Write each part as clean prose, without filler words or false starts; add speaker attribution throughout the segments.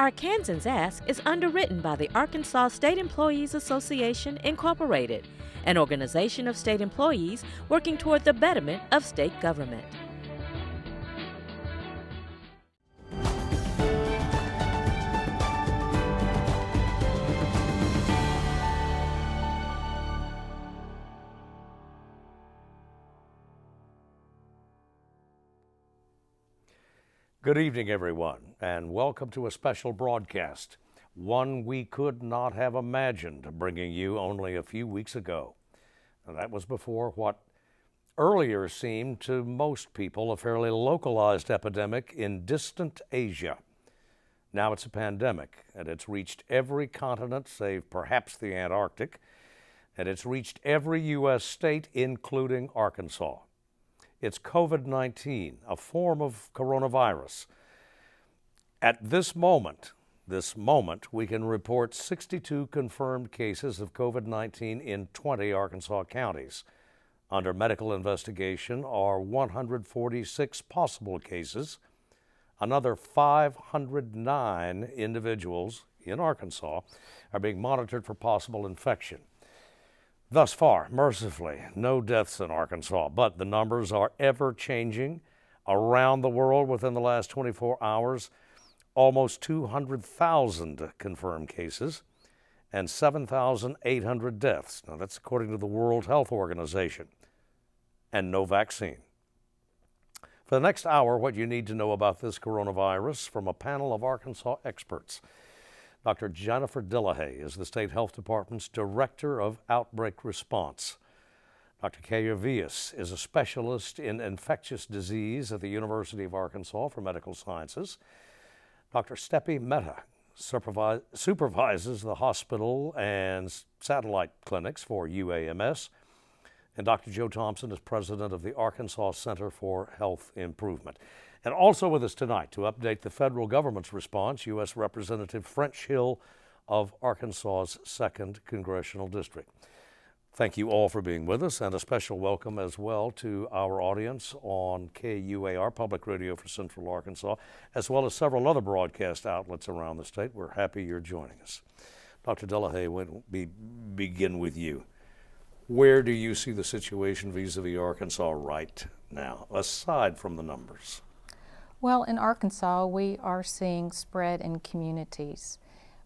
Speaker 1: Arkansans Ask is underwritten by the Arkansas State Employees Association, Incorporated, an organization of state employees working toward the betterment of state government.
Speaker 2: Good evening, everyone, and welcome to a special broadcast, one we could not have imagined bringing you only a few weeks ago. And that was before what earlier seemed to most people a fairly localized epidemic in distant Asia. Now it's a pandemic, and it's reached every continent save perhaps the Antarctic, and it's reached every U.S. state, including Arkansas. It's COVID-19, a form of coronavirus. At this moment, we can report 62 confirmed cases of COVID-19 in 20 Arkansas counties. Under medical investigation are 146 possible cases. Another 509 individuals in Arkansas are being monitored for possible infection. Thus far, mercifully, no deaths in Arkansas, but the numbers are ever changing. Around the world within the last 24 hours, almost 200,000 confirmed cases and 7,800 deaths. Now that's according to the World Health Organization, and no vaccine. For the next hour, what you need to know about this coronavirus from a panel of Arkansas experts. Dr. Jennifer Dillaha is the State Health Department's Director of Outbreak Response. Dr. Keyur Vyas is a specialist in infectious disease at the University of Arkansas for Medical Sciences. Dr. Steppe Mette supervises the hospital and satellite clinics for UAMS. And Dr. Joe Thompson is president of the Arkansas Center for Health Improvement. And also with us tonight to update the federal government's response, U.S. Representative French Hill of Arkansas's 2nd Congressional District. Thank you all for being with us, and a special welcome as well to our audience on KUAR, Public Radio for Central Arkansas, as well as several other broadcast outlets around the state. We're happy you're joining us. Dr. Dillaha, we'll begin with you. Where do you see the situation vis-a-vis Arkansas right now, aside from the numbers?
Speaker 3: Well, in Arkansas, we are seeing spread in communities.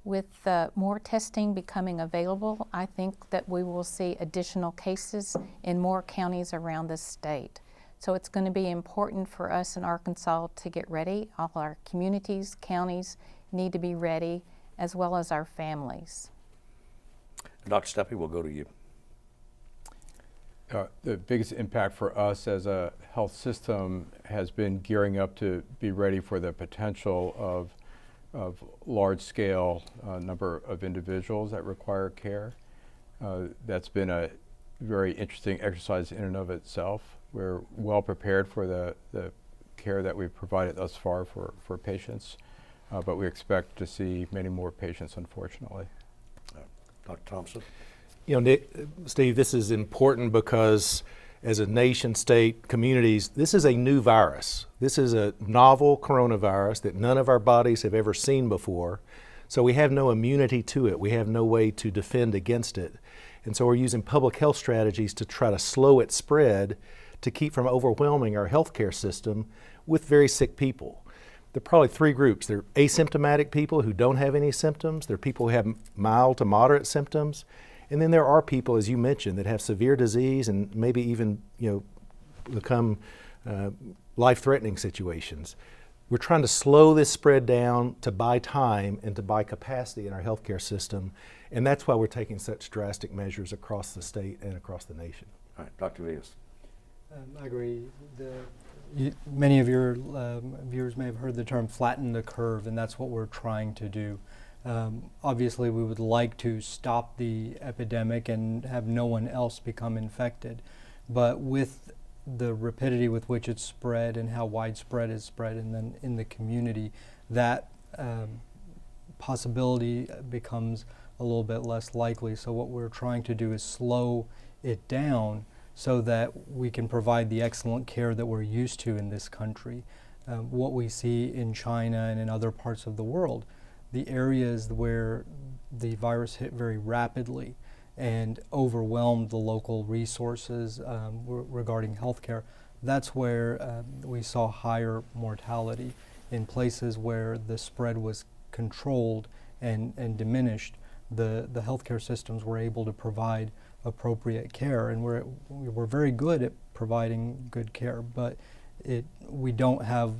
Speaker 3: With more testing becoming available, I think that we will see additional cases in more counties around the state. So it's going to be important for us in Arkansas to get ready. All our communities, counties need to be ready, as well as our families.
Speaker 2: Dr. Steppe, we'll go to you.
Speaker 4: The biggest impact for us as a health system has been gearing up to be ready for the potential of large-scale number of individuals that require care. That's been a very interesting exercise in and of itself. We're well prepared for the care that we've provided thus far for patients, but we expect to see many more patients, unfortunately.
Speaker 2: Dr. Thompson?
Speaker 5: You know, Nick, Steve, this is important because as a nation, state, communities, this is a new virus. This is a novel coronavirus that none of our bodies have ever seen before. So we have no immunity to it. We have no way to defend against it. And so we're using public health strategies to try to slow its spread to keep from overwhelming our healthcare system with very sick people. There are probably three groups. There are asymptomatic people who don't have any symptoms. There are people who have mild to moderate symptoms. And then there are people, as you mentioned, that have severe disease and maybe even, become life-threatening situations. We're trying to slow this spread down to buy time and to buy capacity in our healthcare system, and that's why we're taking such drastic measures across the state and across the nation.
Speaker 2: All right, Dr. Vyas.
Speaker 6: I agree. Many of your viewers may have heard the term flatten the curve, and that's what we're trying to do. Obviously, we would like to stop the epidemic and have no one else become infected. But with the rapidity with which it's spread and how widespread it's spread in the community, that possibility becomes a little bit less likely. So what we're trying to do is slow it down so that we can provide the excellent care that we're used to in this country. What we see in China and in other parts of the world, the areas where the virus hit very rapidly and overwhelmed the local resources regarding healthcare, that's where we saw higher mortality. In places where the spread was controlled and diminished, the healthcare systems were able to provide appropriate care, and we're very good at providing good care, but we don't have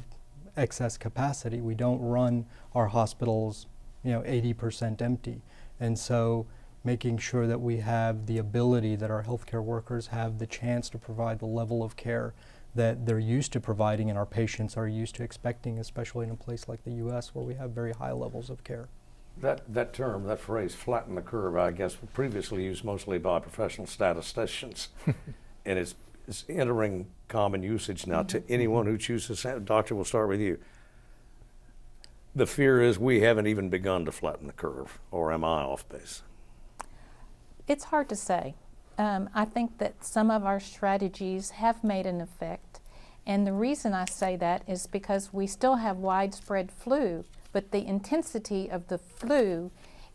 Speaker 6: excess capacity. We don't run our hospitals 80% empty, and so making sure that we have the ability, that our healthcare workers have the chance to provide the level of care that they're used to providing and our patients are used to expecting, especially in a place like the U.S. where we have very high levels of care.
Speaker 2: That term, that phrase, flatten the curve, I guess previously used mostly by professional statisticians, and it's entering common usage now to anyone who chooses. Doctor, we'll start with you. The fear is we haven't even begun to flatten the curve, or am I off base?
Speaker 3: It's hard to say. I think that some of our strategies have made an effect, and the reason I say that is because we still have widespread flu, but the intensity of the flu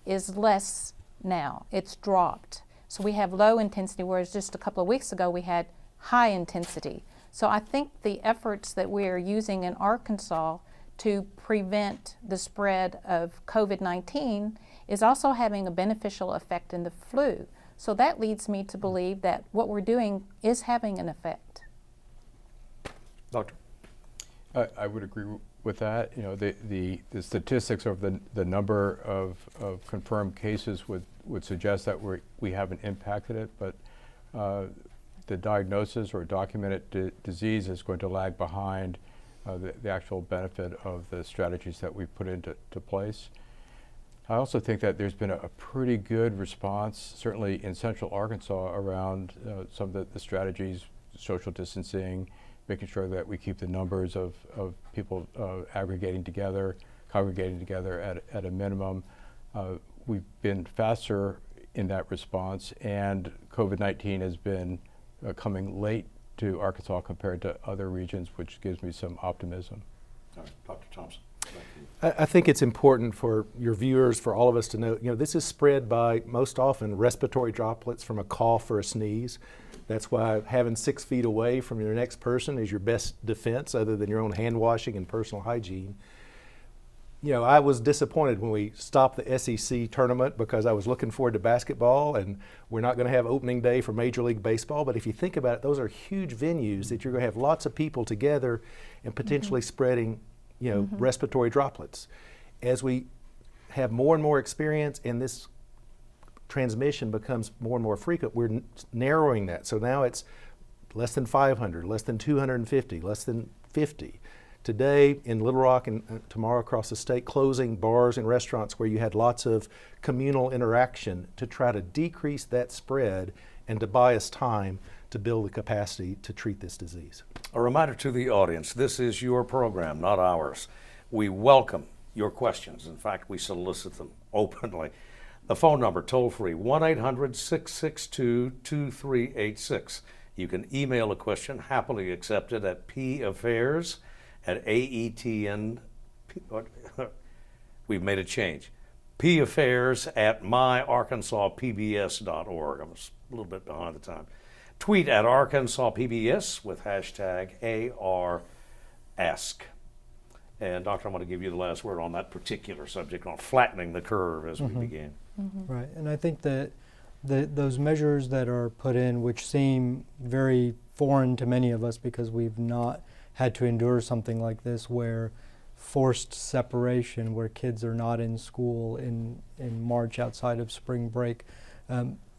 Speaker 3: is less now. It's dropped. So we have low intensity, whereas just a couple of weeks ago we had high intensity. So I think the efforts that we are using in Arkansas to prevent the spread of COVID-19 is also having a beneficial effect in the flu. So that leads me to believe that what we're doing is having an effect.
Speaker 2: Doctor?
Speaker 4: I would agree with that. The statistics of the number of confirmed cases would suggest that we haven't impacted it, but the diagnosis or documented disease is going to lag behind the actual benefit of the strategies that we've put into place. I also think that there's been a pretty good response, certainly in central Arkansas, around some of the strategies, social distancing, making sure that we keep the numbers of people congregating together at a minimum. We've been faster in that response, and COVID-19 has been coming late to Arkansas compared to other regions, which gives me some optimism.
Speaker 2: All right, Dr. Thompson.
Speaker 5: I think it's important for your viewers, for all of us to know, this is spread by most often respiratory droplets from a cough or a sneeze. That's why having 6 feet away from your next person is your best defense, other than your own hand washing and personal hygiene. I was disappointed when we stopped the SEC tournament because I was looking forward to basketball, and we're not going to have opening day for Major League Baseball. But if you think about it, those are huge venues that you're going to have lots of people together and potentially spreading respiratory droplets. As we have more and more experience and this transmission becomes more and more frequent, we're narrowing that. So now it's less than 500, less than 250, less than 50. Today in Little Rock and tomorrow across the state, closing bars and restaurants where you had lots of communal interaction to try to decrease that spread and to buy us time to build the capacity to treat this disease.
Speaker 2: A reminder to the audience, this is your program, not ours. We welcome your questions. In fact, we solicit them openly. The phone number, toll free, 1-800-662-2386. You can email a question, happily accepted, at paffairs@AETN. We've made a change. paffairs@myarkansaspbs.org. I was a little bit behind the time. Tweet at ArkansasPBS with hashtag ARAsk. And Doctor, I'm going to give you the last word on that particular subject, on flattening the curve as we begin.
Speaker 6: Right, and I think that those measures that are put in, which seem very foreign to many of us because we've not had to endure something like this, where forced separation, where kids are not in school in March outside of spring break,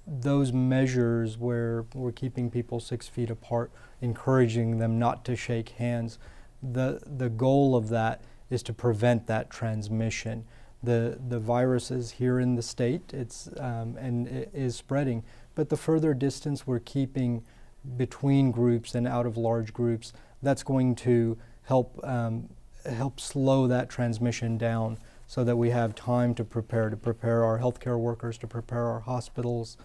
Speaker 6: those measures where we're keeping people 6 feet apart, encouraging them not to shake hands, the goal of that is to prevent that transmission. The virus is here in the state, and it is spreading, but the further distance we're keeping between groups and out of large groups, that's going to help slow that transmission down, so that we have time to prepare our healthcare workers, to prepare our hospitals,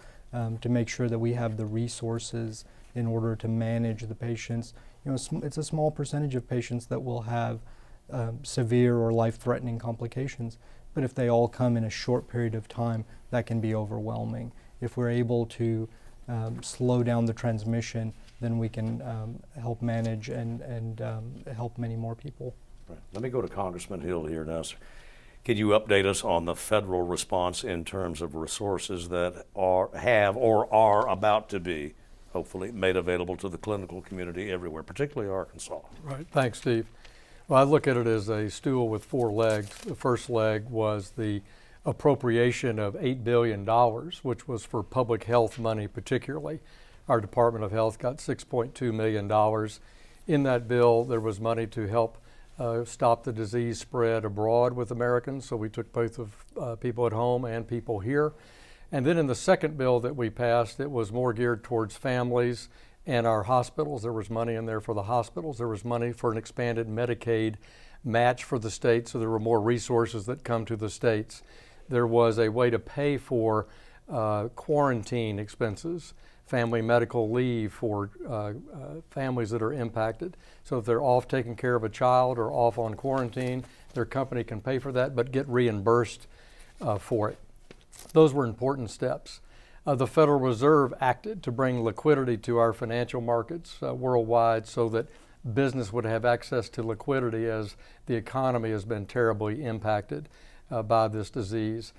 Speaker 6: to make sure that we have the resources in order to manage the patients. It's a small percentage of patients that will have severe or life-threatening complications, but if they all come in a short period of time, that can be overwhelming. If we're able to slow down the transmission, then we can help manage and help many more people.
Speaker 2: Right. Let me go to Congressman Hill here now, sir. Can you update us on the federal response in terms of resources that have or are about to be, hopefully, made available to the clinical community everywhere, particularly Arkansas?
Speaker 7: Right. Thanks, Steve. Well, I look at it as a stool with 4 legs. The first leg was the appropriation of $8 billion, which was for public health money particularly. Our Department of Health got $6.2 million. In that bill, there was money to help stop the disease spread abroad with Americans, so we took both of people at home and people here. And then in the second bill that we passed, it was more geared towards families and our hospitals. There was money in there for the hospitals. There was money for an expanded Medicaid match for the states, so there were more resources that come to the states. There was a way to pay for quarantine expenses, family medical leave for families that are impacted. So if they're off taking care of a child or off on quarantine, their company can pay for that but get reimbursed for it. Those were important steps. The Federal Reserve acted to bring liquidity to our financial markets worldwide so that business would have access to liquidity as the economy has been terribly impacted by this disease.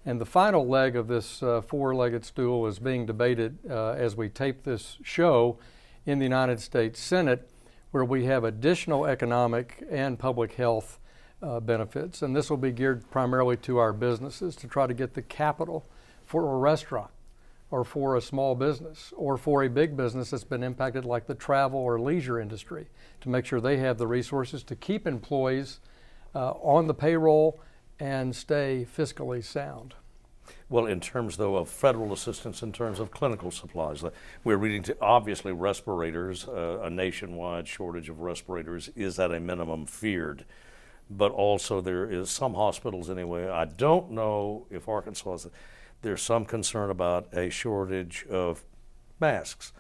Speaker 7: And the final leg of this 4-legged stool is being debated as we tape this show in the United States Senate, where we have additional economic and public health benefits. And this will be geared primarily to our businesses to try to get the capital for a restaurant or for a small business or for a big business that's been impacted like the travel or leisure industry, to make sure they have the resources to keep employees on the payroll and stay fiscally sound.
Speaker 2: Well, in terms, though, of federal assistance in terms of clinical supplies, we're reading to obviously respirators, a nationwide shortage of respirators is at a minimum feared. But also there is some hospitals anyway. I don't know if Arkansas is, there's some concern about a shortage of masks,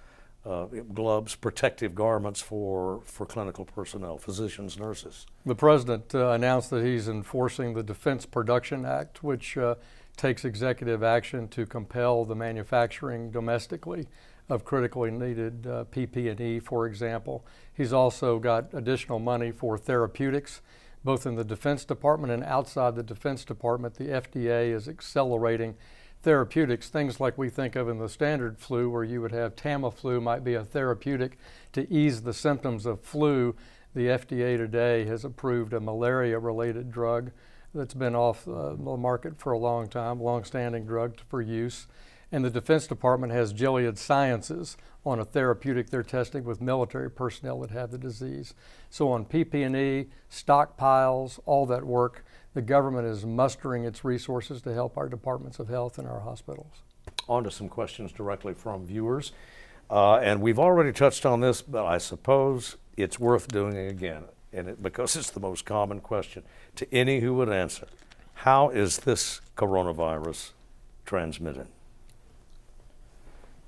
Speaker 2: gloves, protective garments for clinical personnel, physicians, nurses.
Speaker 7: The president announced that he's enforcing the Defense Production Act, which takes executive action to compel the manufacturing domestically of critically needed PP&E, for example. He's also got additional money for therapeutics, both in the Defense Department and outside the Defense Department. The FDA is accelerating therapeutics, things like we think of in the standard flu, where you would have Tamiflu might be a therapeutic to ease the symptoms of flu. The FDA today has approved a malaria-related drug that's been off the market for a long time, long-standing drug for use. And the Defense Department has Gilead Sciences on a therapeutic they're testing with military personnel that have the disease. So on PP&E, stockpiles, all that work, the government is mustering its resources to help our departments of health and our hospitals.
Speaker 2: On to some questions directly from viewers. And we've already touched on this, but I suppose it's worth doing it again, because it's the most common question to any who would answer. How is this coronavirus transmitted?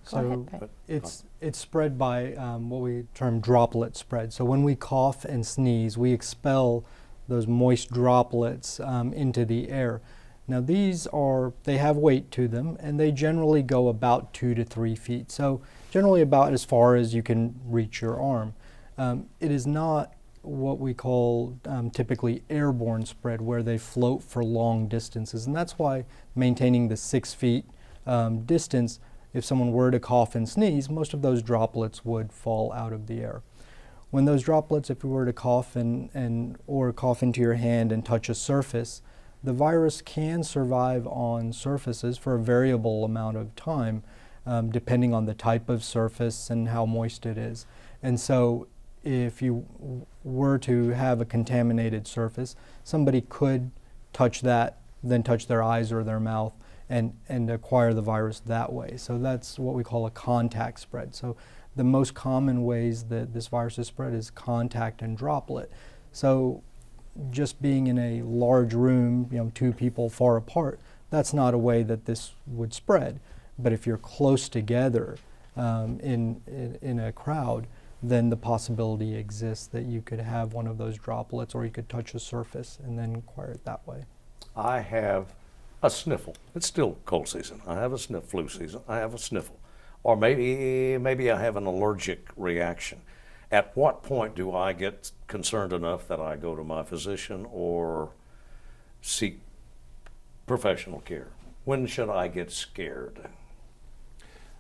Speaker 6: So it's spread by what we term droplet spread. So when we cough and sneeze, we expel those moist droplets into the air. Now they have weight to them, and they generally go about 2 to 3 feet. So generally about as far as you can reach your arm. It is not what we call typically airborne spread, where they float for long distances. And that's why maintaining the 6 feet distance, if someone were to cough and sneeze, most of those droplets would fall out of the air. When those droplets, if you were to cough or cough into your hand and touch a surface, the virus can survive on surfaces for a variable amount of time, depending on the type of surface and how moist it is. And so if you were to have a contaminated surface, somebody could touch that, then touch their eyes or their mouth and acquire the virus that way. So that's what we call a contact spread. So the most common ways that this virus is spread is contact and droplet. So just being in a large room, 2 people far apart, that's not a way that this would spread. But if you're close together in a crowd, then the possibility exists that you could have one of those droplets, or you could touch a surface and then acquire it that way.
Speaker 2: I have a sniffle. It's still cold season. I have a flu season. I have a sniffle. Or maybe I have an allergic reaction. At what point do I get concerned enough that I go to my physician or seek professional care? When should I get scared?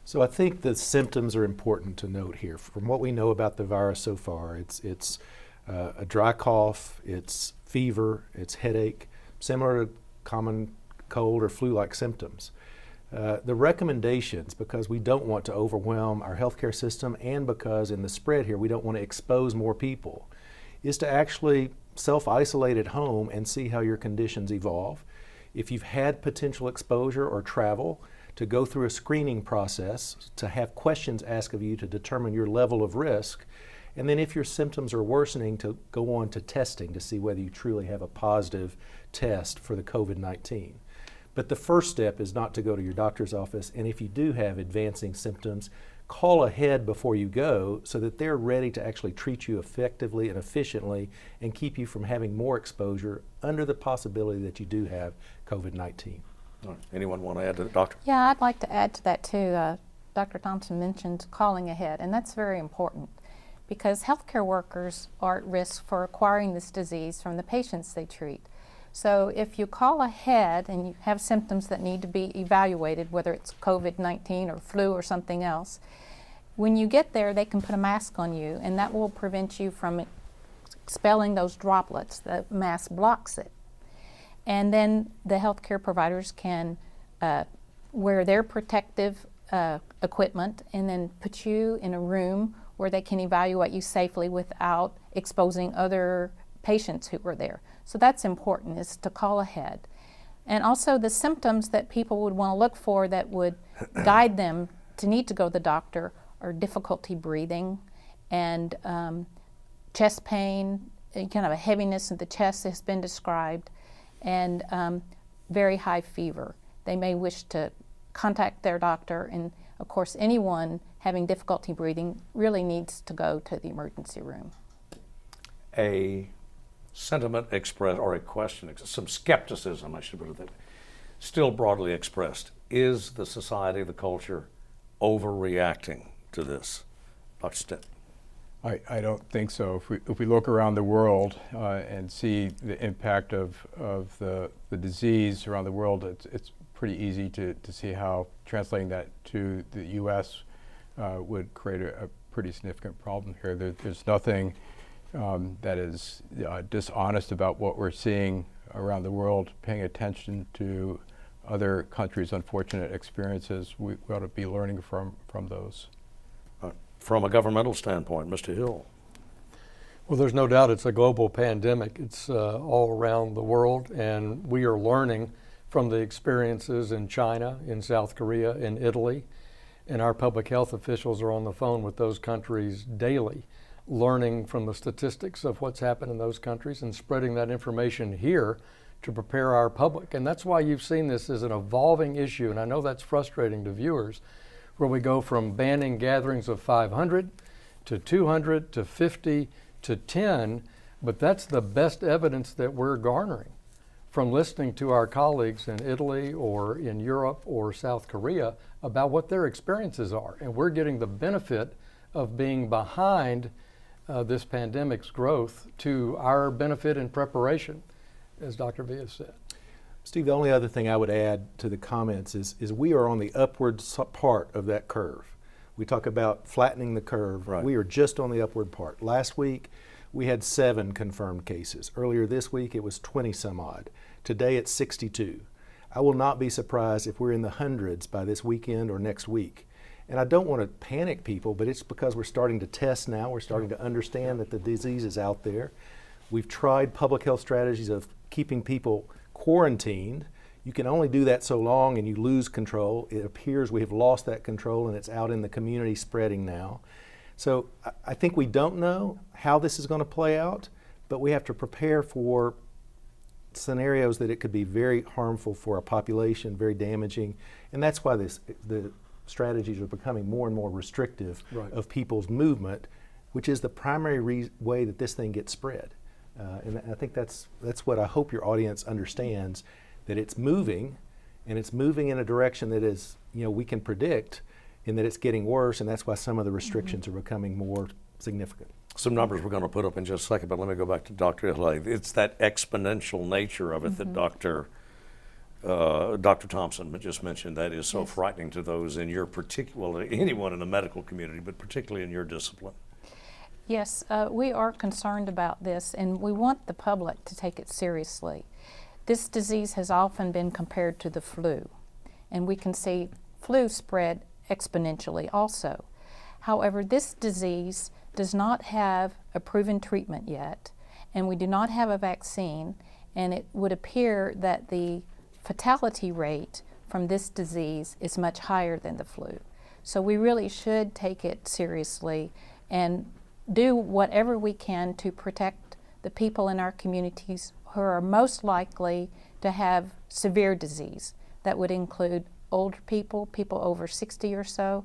Speaker 5: So I think the symptoms are important to note here. From what we know about the virus so far, it's a dry cough, it's fever, it's headache, similar to common cold or flu-like symptoms. The recommendations, because we don't want to overwhelm our healthcare system and because in the spread here we don't want to expose more people, is to actually self-isolate at home and see how your conditions evolve. If you've had potential exposure or travel, to go through a screening process, to have questions asked of you to determine your level of risk, and then if your symptoms are worsening, to go on to testing to see whether you truly have a positive test for the COVID-19. But the first step is not to go to your doctor's office, and if you do have advancing symptoms, call ahead before you go so that they're ready to actually treat you effectively and efficiently and keep you from having more exposure under the possibility that you do have COVID-19.
Speaker 2: All right. Anyone want to add to that, Doctor?
Speaker 3: Yeah, I'd like to add to that too. Dr. Thompson mentioned calling ahead, and that's very important because healthcare workers are at risk for acquiring this disease from the patients they treat. So if you call ahead and you have symptoms that need to be evaluated, whether it's COVID-19 or flu or something else, when you get there, they can put a mask on you, and that will prevent you from expelling those droplets. The mask blocks it. And then the healthcare providers can wear their protective equipment and then put you in a room where they can evaluate you safely without exposing other patients who were there. So that's important, is to call ahead. And also the symptoms that people would want to look for that would guide them to need to go to the doctor are difficulty breathing and chest pain, kind of a heaviness in the chest has been described, and very high fever. They may wish to contact their doctor, and of course anyone having difficulty breathing really needs to go to the emergency room.
Speaker 2: A sentiment expressed, or a question, some skepticism, I should put it that way, still broadly expressed. Is the society, the culture, overreacting to this? Dr. Steppe.
Speaker 4: I don't think so. If we look around the world and see the impact of the disease around the world, it's pretty easy to see how translating that to the U.S. Would create a pretty significant problem here. There's nothing that is dishonest about what we're seeing around the world. Paying attention to other countries' unfortunate experiences, we ought to be learning from those.
Speaker 2: From a governmental standpoint, Mr. Hill.
Speaker 7: Well, there's no doubt it's a global pandemic. It's all around the world, and we are learning from the experiences in China, in South Korea, in Italy, and our public health officials are on the phone with those countries daily, learning from the statistics of what's happened in those countries and spreading that information here to prepare our public. And that's why you've seen this as an evolving issue, and I know that's frustrating to viewers, where we go from banning gatherings of 500 to 200 to 50 to 10, but that's the best evidence that we're garnering from listening to our colleagues in Italy or in Europe or South Korea about what their experiences are. And we're getting the benefit of being behind this pandemic's growth to our benefit and preparation, as Dr. Vyas said.
Speaker 5: Steve, the only other thing I would add to the comments is we are on the upward part of that curve. We talk about flattening the curve.
Speaker 2: Right.
Speaker 5: We are just on the upward part. Last week, we had 7 confirmed cases. Earlier this week, it was 20 some odd. Today, it's 62. I will not be surprised if we're in the hundreds by this weekend or next week. And I don't want to panic people, but it's because we're starting to test now. We're starting to understand that the disease is out there. We've tried public health strategies of keeping people quarantined. You can only do that so long and you lose control. It appears we have lost that control and it's out in the community spreading now. So I think we don't know how this is going to play out, but we have to prepare for scenarios that it could be very harmful for a population, very damaging, and that's why the strategies are becoming more and more restrictive of people's movement, which is the primary way that this thing gets spread. And I think that's what I hope your audience understands, that it's moving, and it's moving in a direction that is, we can predict, and that it's getting worse, and that's why some of the restrictions are becoming more significant.
Speaker 2: Some numbers we're going to put up in just a second, but let me go back to Dr. Dillaha. It's that exponential nature of it that Dr. Thompson just mentioned that is so frightening to those in your particular, anyone in the medical community, but particularly in your discipline.
Speaker 3: Yes, we are concerned about this, and we want the public to take it seriously. This disease has often been compared to the flu, and we can see flu spread exponentially also. However, this disease does not have a proven treatment yet, and we do not have a vaccine, and it would appear that the fatality rate from this disease is much higher than the flu. So we really should take it seriously and do whatever we can to protect the people in our communities who are most likely to have severe disease. That would include older people, people over 60 or so,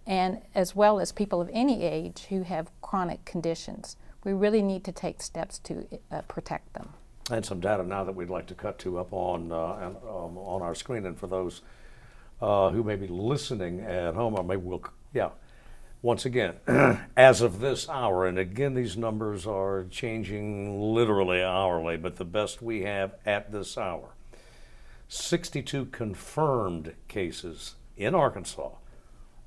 Speaker 3: and as well as people of any age who have chronic conditions. We really need to take steps to protect them.
Speaker 2: And some data now that we'd like to cut to up on our screen, and for those who may be listening at home, or maybe once again, as of this hour, and again these numbers are changing literally hourly, but the best we have at this hour, 62 confirmed cases in Arkansas.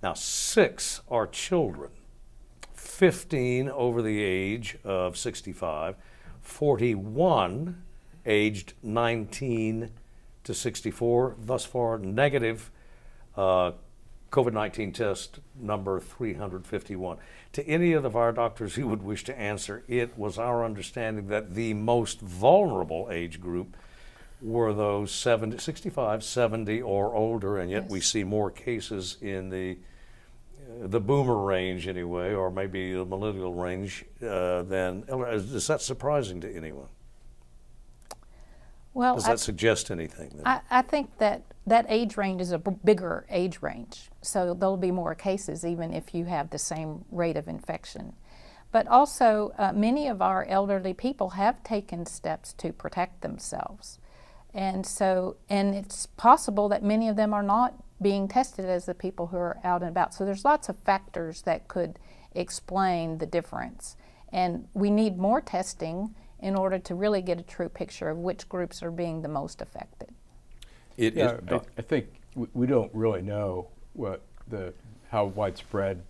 Speaker 2: Now 6 are children, 15 over the age of 65, 41 aged 19 to 64, thus far negative COVID-19 test number 351. To any of our doctors who would wish to answer, it was our understanding that the most vulnerable age group were those 65, 70 or older, and yet we see more cases in the boomer range anyway, or maybe the millennial range than. Is that surprising to anyone?
Speaker 3: Well,
Speaker 2: does that suggest anything?
Speaker 3: I think that age range is a bigger age range, so there'll be more cases even if you have the same rate of infection. But also, many of our elderly people have taken steps to protect themselves. And it's possible that many of them are not being tested as the people who are out and about. So there's lots of factors that could explain the difference. And we need more testing in order to really get a true picture of which groups are being the most affected.
Speaker 4: I think we don't really know how widespread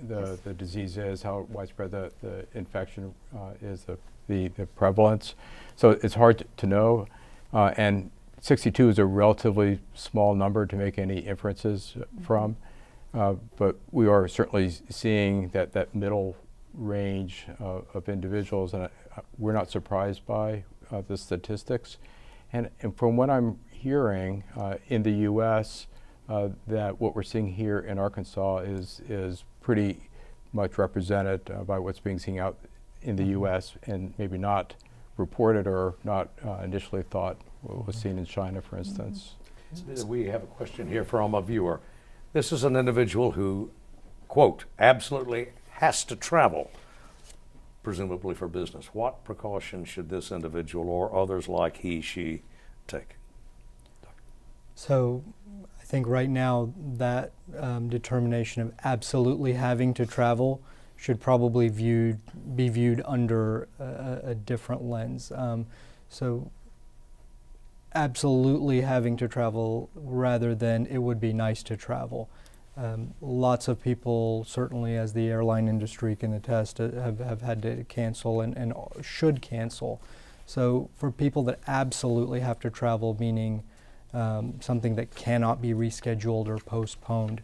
Speaker 4: the disease is, how widespread the infection is, the prevalence. So it's hard to know. And 62 is a relatively small number to make any inferences from. But we are certainly seeing that middle range of individuals, and we're not surprised by the statistics. And from what I'm hearing in the U.S., that what we're seeing here in Arkansas is pretty much represented by what's being seen out in the U.S. and maybe not reported or not initially thought was seen in China, for instance.
Speaker 2: We have a question here from a viewer. This is an individual who, quote, absolutely has to travel, presumably for business. What precautions should this individual or others like he, she take?
Speaker 6: So I think right now that determination of absolutely having to travel should probably be viewed under a different lens. So absolutely having to travel rather than it would be nice to travel. Lots of people, certainly as the airline industry can attest, have had to cancel and should cancel. So for people that absolutely have to travel, meaning something that cannot be rescheduled or postponed,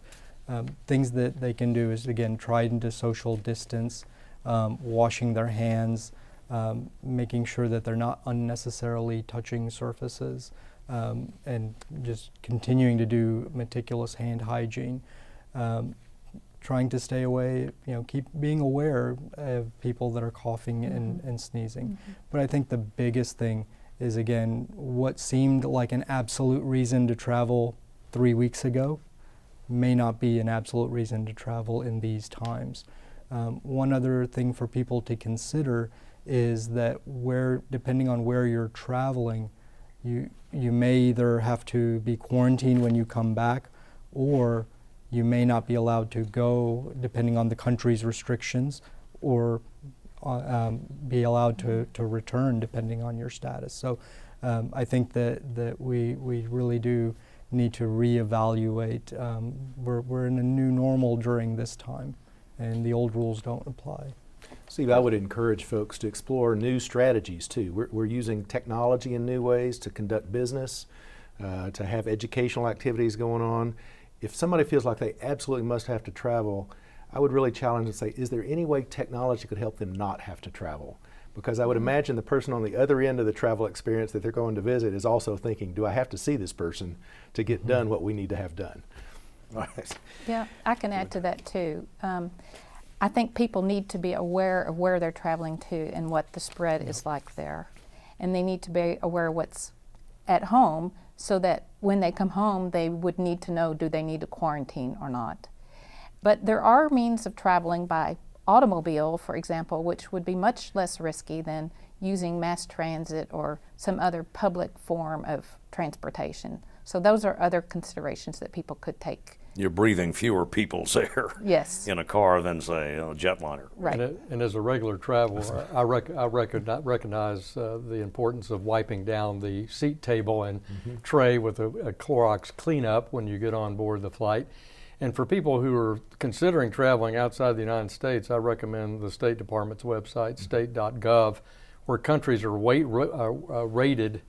Speaker 6: things that they can do is, again, try to social distance, washing their hands, making sure that they're not unnecessarily touching surfaces, and just continuing to do meticulous hand hygiene. Trying to stay away, keep being aware of people that are coughing and sneezing. But I think the biggest thing is, again, what seemed like an absolute reason to travel 3 weeks ago may not be an absolute reason to travel in these times. One other thing for people to consider is that depending on where you're traveling, you may either have to be quarantined when you come back, or you may not be allowed to go depending on the country's restrictions, or be allowed to return depending on your status. So I think that we really do need to reevaluate. We're in a new normal during this time, and the old rules don't apply.
Speaker 5: Steve, I would encourage folks to explore new strategies too. We're using technology in new ways to conduct business, to have educational activities going on. If somebody feels like they absolutely must have to travel, I would really challenge and say, is there any way technology could help them not have to travel? Because I would imagine the person on the other end of the travel experience that they're going to visit is also thinking, do I have to see this person to get done what we need to have done? Right.
Speaker 3: Yeah, I can add to that too. I think people need to be aware of where they're traveling to and what the spread is like there. And they need to be aware of what's at home, so that when they come home, they would need to know, do they need to quarantine or not? But there are means of traveling by automobile, for example, which would be much less risky than using mass transit or some other public form of transportation. So those are other considerations that people could take.
Speaker 2: You're breathing fewer people's air
Speaker 3: Yes.
Speaker 2: in a car than, say, a jetliner.
Speaker 3: Right.
Speaker 7: And as a regular traveler, I recognize the importance of wiping down the seat table and tray with a Clorox cleanup when you get on board the flight. And for people who are considering traveling outside the United States, I recommend the State Department's website, state.gov, where countries are rated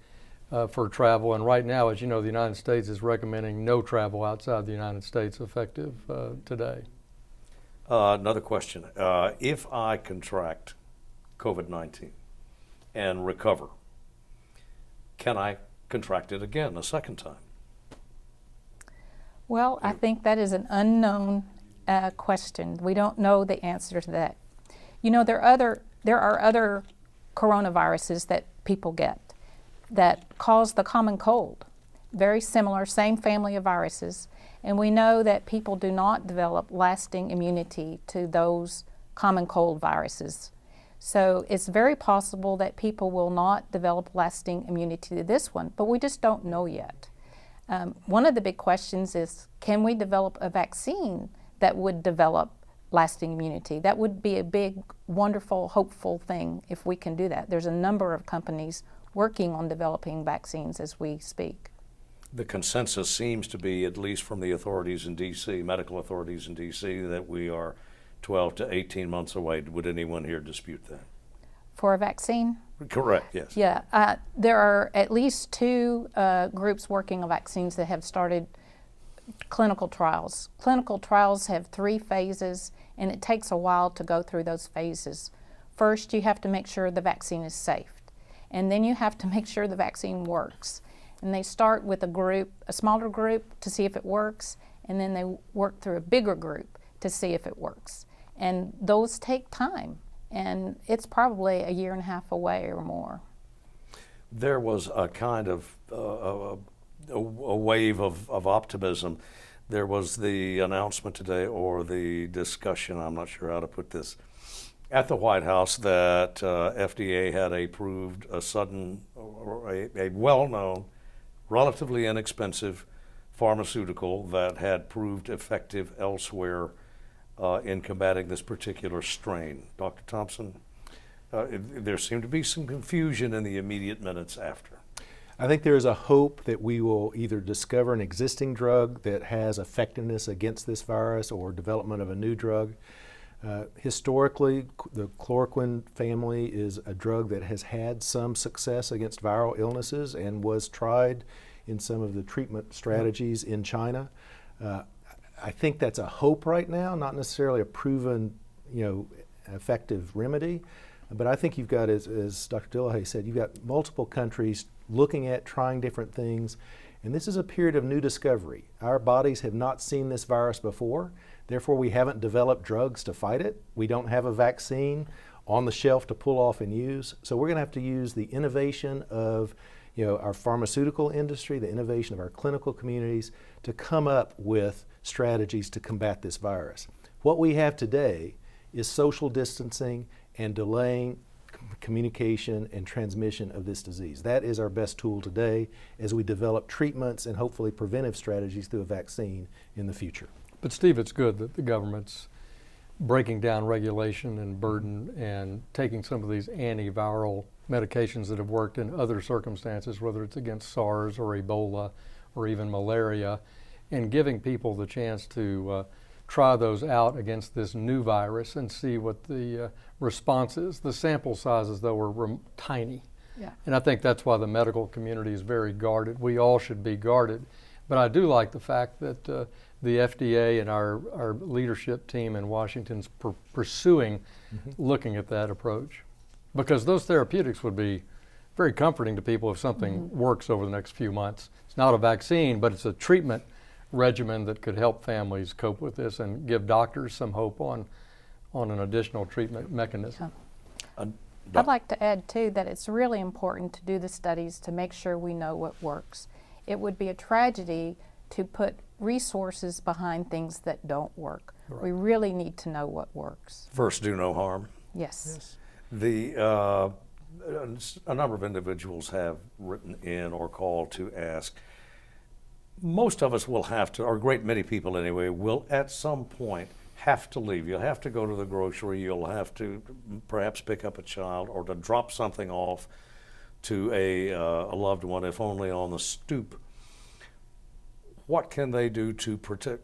Speaker 7: for travel. And right now, as you know, the United States is recommending no travel outside the United States effective today.
Speaker 2: Another question. If I contract COVID-19 and recover, can I contract it again a second time?
Speaker 3: Well, I think that is an unknown question. We don't know the answer to that. You know, there are other coronaviruses that people get that cause the common cold. Very similar, same family of viruses. And we know that people do not develop lasting immunity to those common cold viruses. So it's very possible that people will not develop lasting immunity to this one, but we just don't know yet. One of the big questions is, can we develop a vaccine that would develop lasting immunity? That would be a big, wonderful, hopeful thing if we can do that. There's a number of companies working on developing vaccines as we speak.
Speaker 2: The consensus seems to be, at least from the authorities in D.C., medical authorities in D.C., that we are 12 to 18 months away. Would anyone here dispute that?
Speaker 3: For a vaccine?
Speaker 2: Correct, yes.
Speaker 3: Yeah, there are at least two groups working on vaccines that have started clinical trials. Clinical trials have 3 phases, and it takes a while to go through those phases. First, you have to make sure the vaccine is safe, and then you have to make sure the vaccine works. And they start with a smaller group to see if it works, and then they work through a bigger group to see if it works. And those take time, and it's probably a year and a half away or more.
Speaker 2: There was a kind of a wave of optimism. There was the announcement today, or the discussion, I'm not sure how to put this, at the White House, that FDA had approved a well-known, relatively inexpensive pharmaceutical that had proved effective elsewhere in combating this particular strain. Dr. Thompson, there seemed to be some confusion in the immediate minutes after.
Speaker 5: I think there is a hope that we will either discover an existing drug that has effectiveness against this virus, or development of a new drug. Historically, the chloroquine family is a drug that has had some success against viral illnesses and was tried in some of the treatment strategies in China. I think that's a hope right now, not necessarily a proven, effective remedy. But I think you've got, as Dr. Dillaha said, you've got multiple countries looking at trying different things. And this is a period of new discovery. Our bodies have not seen this virus before. Therefore, we haven't developed drugs to fight it. We don't have a vaccine on the shelf to pull off and use. So we're going to have to use the innovation of our pharmaceutical industry, the innovation of our clinical communities, to come up with strategies to combat this virus. What we have today is social distancing and delaying communication and transmission of this disease. That is our best tool today as we develop treatments and hopefully preventive strategies through a vaccine in the future.
Speaker 7: But Steve, it's good that the government's breaking down regulation and burden and taking some of these antiviral medications that have worked in other circumstances, whether it's against SARS or Ebola or even malaria, and giving people the chance to try those out against this new virus and see what the response is. The sample sizes, though, are tiny.
Speaker 3: Yeah.
Speaker 7: And I think that's why the medical community is very guarded. We all should be guarded. But I do like the fact that the FDA and our leadership team in Washington's pursuing looking at that approach. Because those therapeutics would be very comforting to people if something works over the next few months. It's not a vaccine, but it's a treatment regimen that could help families cope with this and give doctors some hope on an additional treatment mechanism.
Speaker 3: I'd like to add too that it's really important to do the studies to make sure we know what works. It would be a tragedy to put resources behind things that don't work. Right. We really need to know what works.
Speaker 2: First, do no harm.
Speaker 3: Yes.
Speaker 2: A number of individuals have written in or called to ask. Most of us will have to, or a great many people anyway, will at some point have to leave. You'll have to go to the grocery, you'll have to perhaps pick up a child or to drop something off to a loved one, if only on the stoop. What can they do to protect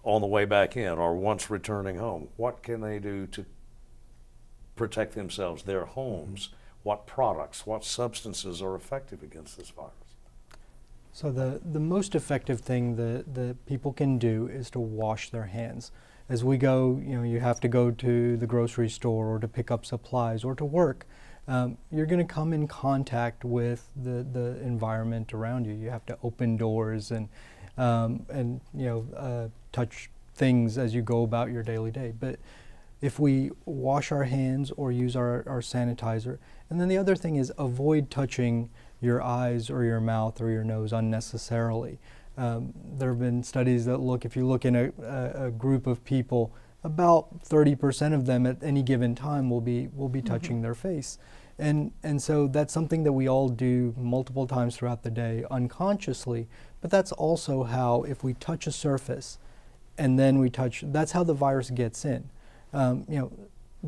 Speaker 2: on the way back in or once returning home? What can they do to protect themselves, their homes? What products, what substances are effective against this virus?
Speaker 6: So the most effective thing that people can do is to wash their hands. As we go, you have to go to the grocery store or to pick up supplies or to work. You're going to come in contact with the environment around you. You have to open doors and touch things as you go about your daily day. But if we wash our hands or use our sanitizer, and then the other thing is avoid touching your eyes or your mouth or your nose unnecessarily. There have been studies that if you look in a group of people, about 30% of them at any given time will be touching their face. And so that's something that we all do multiple times throughout the day unconsciously, but that's also how, if we touch a surface and then that's how the virus gets in.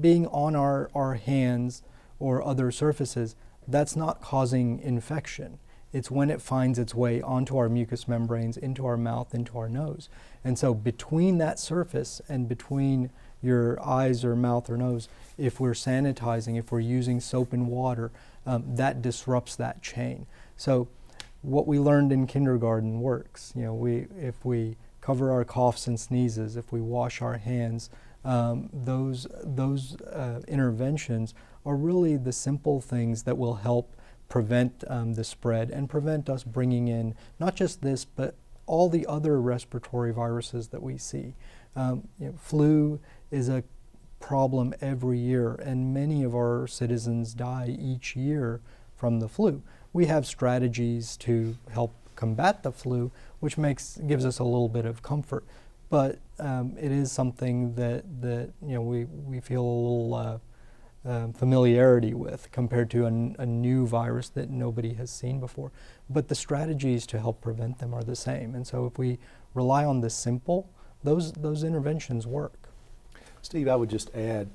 Speaker 6: Being on our hands or other surfaces, that's not causing infection. It's when it finds its way onto our mucous membranes, into our mouth, into our nose. And so between that surface and between your eyes or mouth or nose, if we're sanitizing, if we're using soap and water, that disrupts that chain. So what we learned in kindergarten works. If we cover our coughs and sneezes, if we wash our hands, those interventions are really the simple things that will help prevent the spread and prevent us bringing in not just this, but all the other respiratory viruses that we see. Flu is a problem every year, and many of our citizens die each year from the flu. We have strategies to help combat the flu, which gives us a little bit of comfort. But it is something that we feel a little familiarity with compared to a new virus that nobody has seen before. But the strategies to help prevent them are the same. And so if we rely on the simple, those interventions work.
Speaker 5: Steve, I would just add,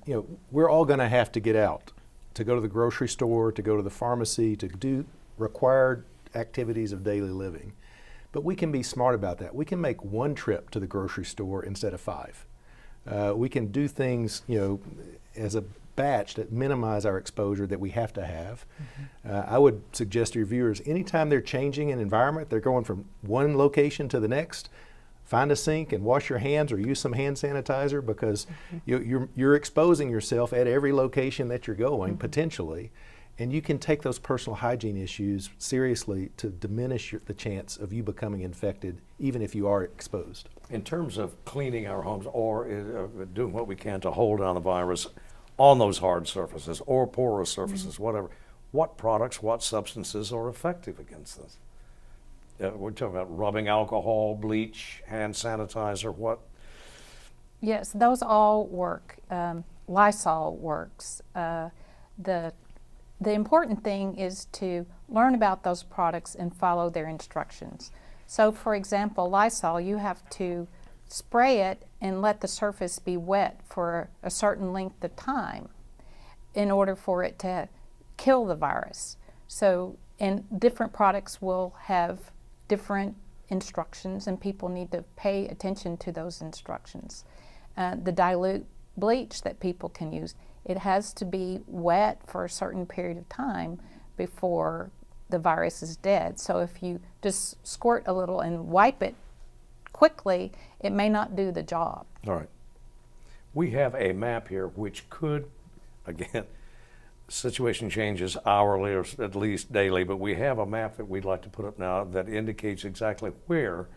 Speaker 5: we're all going to have to get out, to go to the grocery store, to go to the pharmacy, to do required activities of daily living. But we can be smart about that. We can make one trip to the grocery store instead of 5. We can do things, as a batch that minimize our exposure that we have to have. I would suggest to your viewers, anytime they're changing an environment, they're going from one location to the next, find a sink and wash your hands or use some hand sanitizer, because you're exposing yourself at every location that you're going, potentially. And you can take those personal hygiene issues seriously to diminish the chance of you becoming infected, even if you are exposed.
Speaker 2: In terms of cleaning our homes or doing what we can to hold down the virus on those hard surfaces or porous surfaces, whatever, what products, what substances are effective against this? We're talking about rubbing alcohol, bleach, hand sanitizer, what?
Speaker 3: Yes, those all work. Lysol works. The the important thing is to learn about those products and follow their instructions. So for example, Lysol, you have to spray it and let the surface be wet for a certain length of time in order for it to kill the virus. So, and different products will have different instructions, and people need to pay attention to those instructions. The dilute bleach that people can use, it has to be wet for a certain period of time before the virus is dead. So if you just squirt a little and wipe it quickly, it may not do the job.
Speaker 2: All right. We have a map here which could, again, situation changes hourly or at least daily, but we have a map that we'd like to put up now that indicates exactly where,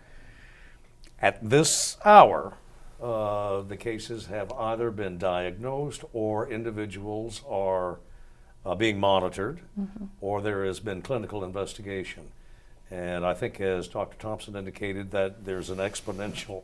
Speaker 2: at this hour, the cases have either been diagnosed or individuals are being monitored, or there has been clinical investigation. And I think, as Dr. Thompson indicated, that there's an exponential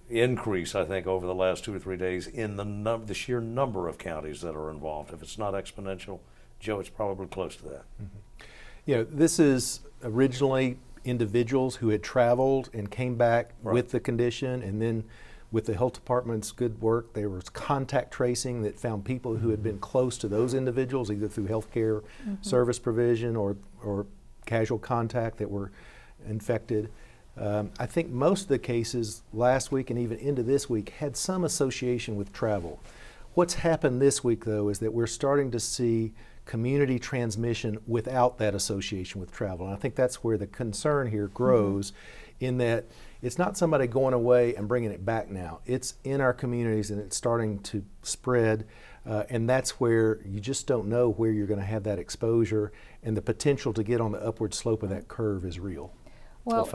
Speaker 2: increase, I think, over the last 2 or 3 days in the sheer number of counties that are involved. If it's not exponential, Joe, it's probably close to that.
Speaker 5: This is originally individuals who had traveled and came back with the condition, and then with the health department's good work, there was contact tracing that found people who had been close to those individuals, either through healthcare service provision or casual contact that were infected. I think most of the cases last week and even into this week had some association with travel. What's happened this week, though, is that we're starting to see community transmission without that association with travel. And I think that's where the concern here grows, in that it's not somebody going away and bringing it back now. It's in our communities and it's starting to spread. And that's where you just don't know where you're going to have that exposure, and the potential to get on the upward slope of that curve is real.
Speaker 3: Well,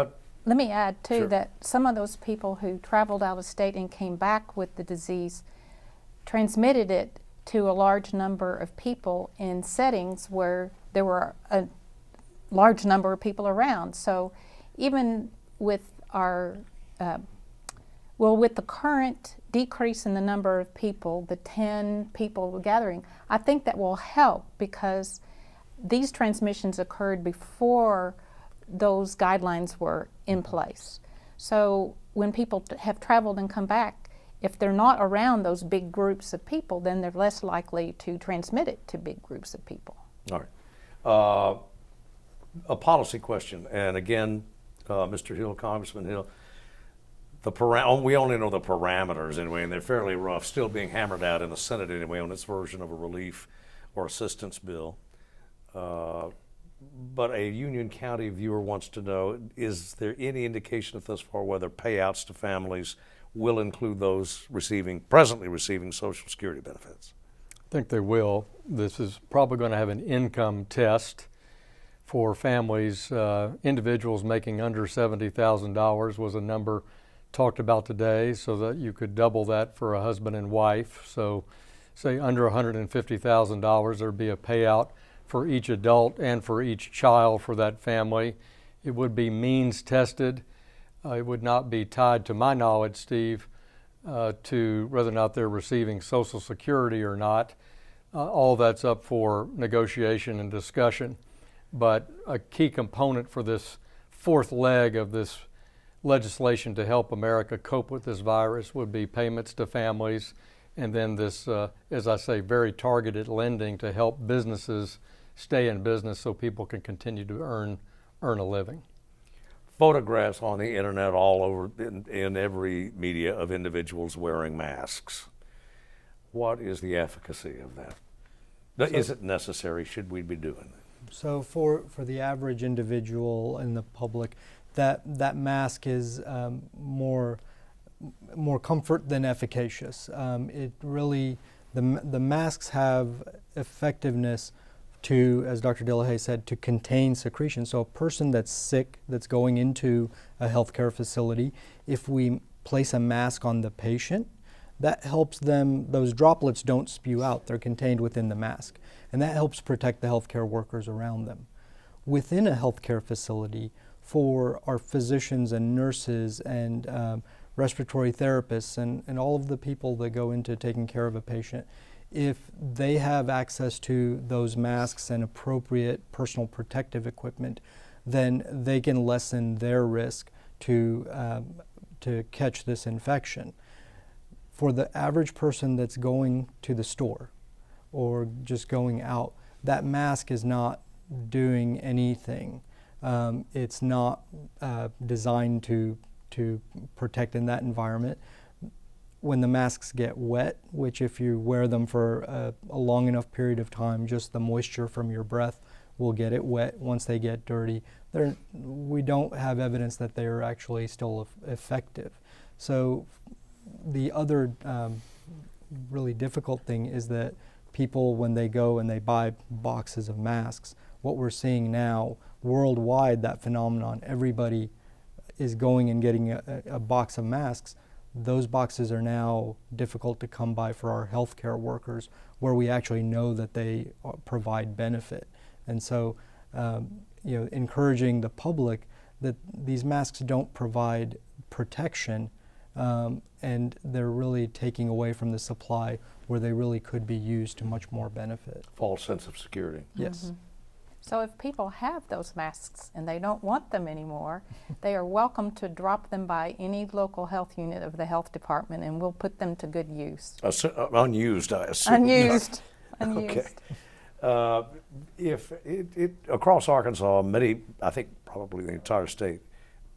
Speaker 3: let me add too that some of those people who traveled out of state and came back with the disease transmitted it to a large number of people in settings where there were a large number of people around. So even with our, with the current decrease in the number of people, the 10 people gathering, I think that will help, because these transmissions occurred before those guidelines were in place. So when people have traveled and come back, if they're not around those big groups of people, then they're less likely to transmit it to big groups of people.
Speaker 2: All right. A policy question, and again, Mr. Hill, Congressman Hill, we only know the parameters anyway, and they're fairly rough, still being hammered out in the Senate anyway on its version of a relief or assistance bill. But a Union County viewer wants to know, is there any indication thus far whether payouts to families will include those presently receiving Social Security benefits?
Speaker 7: I think they will. This is probably going to have an income test for families. Individuals making under $70,000 was a number talked about today, so that you could double that for a husband and wife. So say under $150,000, there'd be a payout for each adult and for each child for that family. It would be means tested. It would not be tied, to my knowledge, Steve, to whether or not they're receiving Social Security or not. All that's up for negotiation and discussion. But a key component for this fourth leg of this legislation to help America cope with this virus would be payments to families, and then this, as I say, very targeted lending to help businesses stay in business so people can continue to earn a living.
Speaker 2: Photographs on the internet all over in every media of individuals wearing masks. What is the efficacy of that? Is it necessary? Should we be doing it?
Speaker 6: So for the average individual in the public, that mask is more comfort than efficacious. It really, the masks have effectiveness to, as Dr. Dillaha said, to contain secretion. So a person that's sick, that's going into a healthcare facility, if we place a mask on the patient, that helps them, those droplets don't spew out, they're contained within the mask. And that helps protect the healthcare workers around them. Within a healthcare facility, for our physicians and nurses and respiratory therapists and all of the people that go into taking care of a patient, if they have access to those masks and appropriate personal protective equipment, then they can lessen their risk to catch this infection. For the average person that's going to the store or just going out, that mask is not doing anything. It's not designed to protect in that environment. When the masks get wet, which if you wear them for a long enough period of time, just the moisture from your breath will get it wet. Once they get dirty, we don't have evidence that they are actually still effective. So the other really difficult thing is that people, when they go and they buy boxes of masks, what we're seeing now worldwide, that phenomenon, everybody is going and getting a box of masks. Those boxes are now difficult to come by for our healthcare workers, where we actually know that they provide benefit. And so, encouraging the public that these masks don't provide protection, and they're really taking away from the supply where they really could be used to much more benefit.
Speaker 2: False sense of security.
Speaker 6: Yes.
Speaker 3: So if people have those masks and they don't want them anymore, they are welcome to drop them by any local health unit of the health department, and we'll put them to good use.
Speaker 2: Unused, I assume.
Speaker 3: Unused.
Speaker 2: Okay. If across Arkansas, many, I think probably the entire state,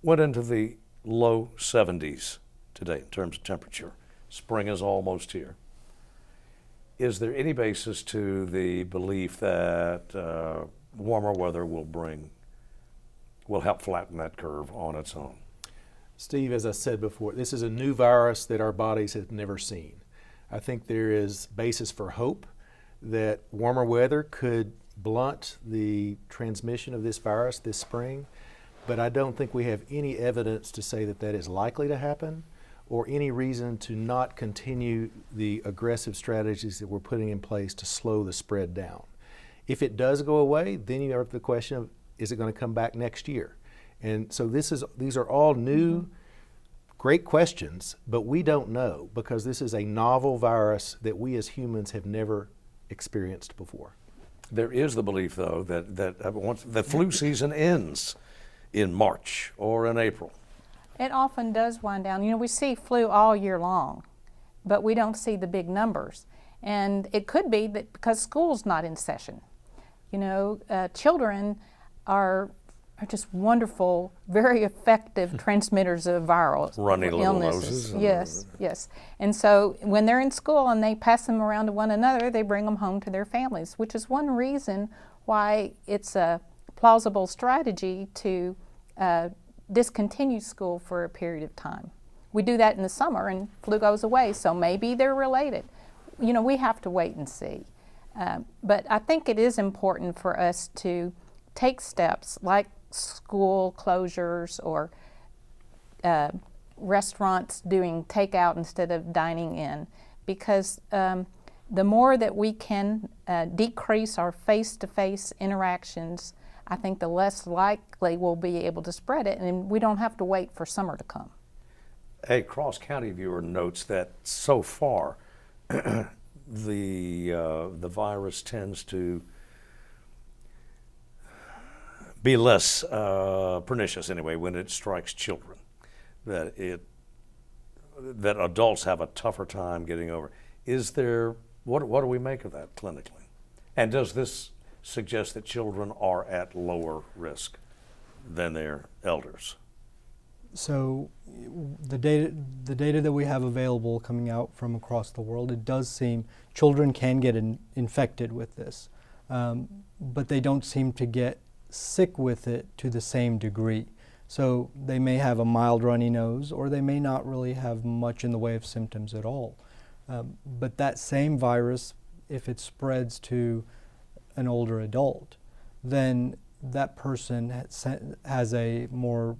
Speaker 2: went into the low 70s today in terms of temperature. Spring is almost here. Is there any basis to the belief that warmer weather will help flatten that curve on its own?
Speaker 5: Steve, as I said before, this is a new virus that our bodies have never seen. I think there is basis for hope that warmer weather could blunt the transmission of this virus this spring, but I don't think we have any evidence to say that that is likely to happen, or any reason to not continue the aggressive strategies that we're putting in place to slow the spread down. If it does go away, then you have the question of, is it going to come back next year? And so these are all new, great questions, but we don't know, because this is a novel virus that we as humans have never experienced before.
Speaker 2: There is the belief, though, that once the flu season ends in March or in April.
Speaker 3: It often does wind down. You know, we see flu all year long, but we don't see the big numbers. And it could be that because school's not in session. You know, children are just wonderful, very effective transmitters of viral
Speaker 2: Runny little
Speaker 3: illnesses.
Speaker 2: noses.
Speaker 3: Yes. And so when they're in school and they pass them around to one another, they bring them home to their families, which is one reason why it's a plausible strategy to discontinue school for a period of time. We do that in the summer and flu goes away, so maybe they're related. You know, we have to wait and see. But I think it is important for us to take steps like school closures or restaurants doing takeout instead of dining in, because the more that we can decrease our face-to-face interactions, I think the less likely we'll be able to spread it, and we don't have to wait for summer to come.
Speaker 2: A cross-county viewer notes that so far the virus tends to be less pernicious anyway when it strikes children. That adults have a tougher time getting over. Is there what do we make of that clinically? And does this suggest that children are at lower risk than their elders?
Speaker 6: So the data that we have available coming out from across the world, it does seem children can get infected with this, but they don't seem to get sick with it to the same degree. So they may have a mild runny nose, or they may not really have much in the way of symptoms at all. But that same virus, if it spreads to an older adult, then that person has a more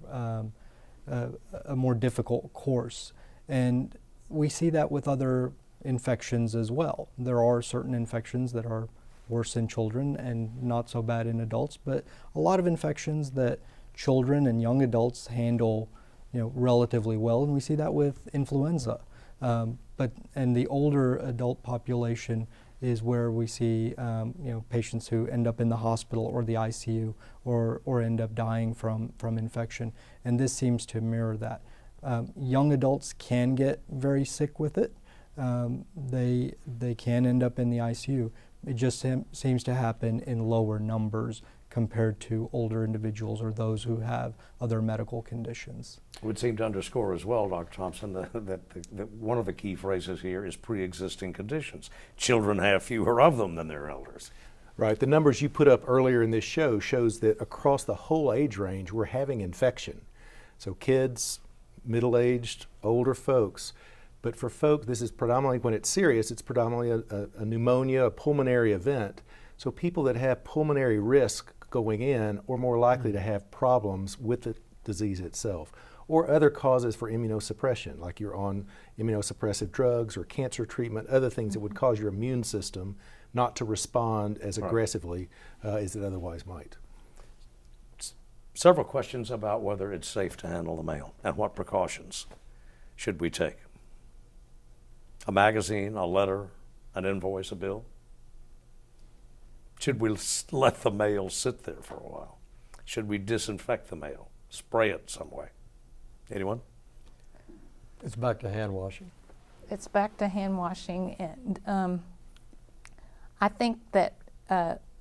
Speaker 6: difficult course. And we see that with other infections as well. There are certain infections that are worse in children and not so bad in adults, but a lot of infections that children and young adults handle, relatively well, and we see that with influenza. And the older adult population is where we see patients who end up in the hospital or the ICU or end up dying from infection, and this seems to mirror that. Young adults can get very sick with it. They can end up in the ICU. It just seems to happen in lower numbers compared to older individuals or those who have other medical conditions.
Speaker 2: It would seem to underscore as well, Dr. Thompson, that one of the key phrases here is pre-existing conditions. Children have fewer of them than their elders.
Speaker 5: Right. The numbers you put up earlier in this show shows that across the whole age range, we're having infection. So kids, middle-aged, older folks. But for folks, this is predominantly, when it's serious, it's predominantly a pneumonia, a pulmonary event. So people that have pulmonary risk going in are more likely to have problems with the disease itself, or other causes for immunosuppression, like you're on immunosuppressive drugs or cancer treatment, other things that would cause your immune system not to respond as aggressively as it otherwise might.
Speaker 2: Several questions about whether it's safe to handle the mail and what precautions should we take. A magazine, a letter, an invoice, a bill? Should we let the mail sit there for a while? Should we disinfect the mail, spray it some way? Anyone?
Speaker 7: It's back to hand washing.
Speaker 3: It's back to hand washing, and I think that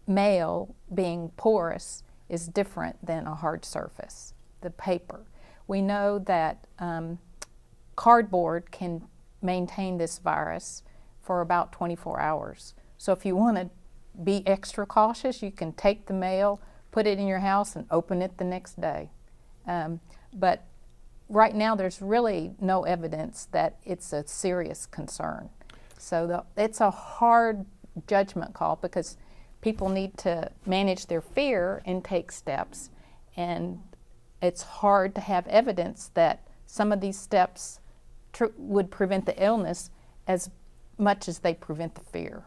Speaker 3: mail being porous is different than a hard surface, the paper. We know that cardboard can maintain this virus for about 24 hours. So if you want to be extra cautious, you can take the mail, put it in your house, and open it the next day. But right now, there's really no evidence that it's a serious concern. So it's a hard judgment call because people need to manage their fear and take steps. And it's hard to have evidence that some of these steps would prevent the illness as much as they prevent the fear.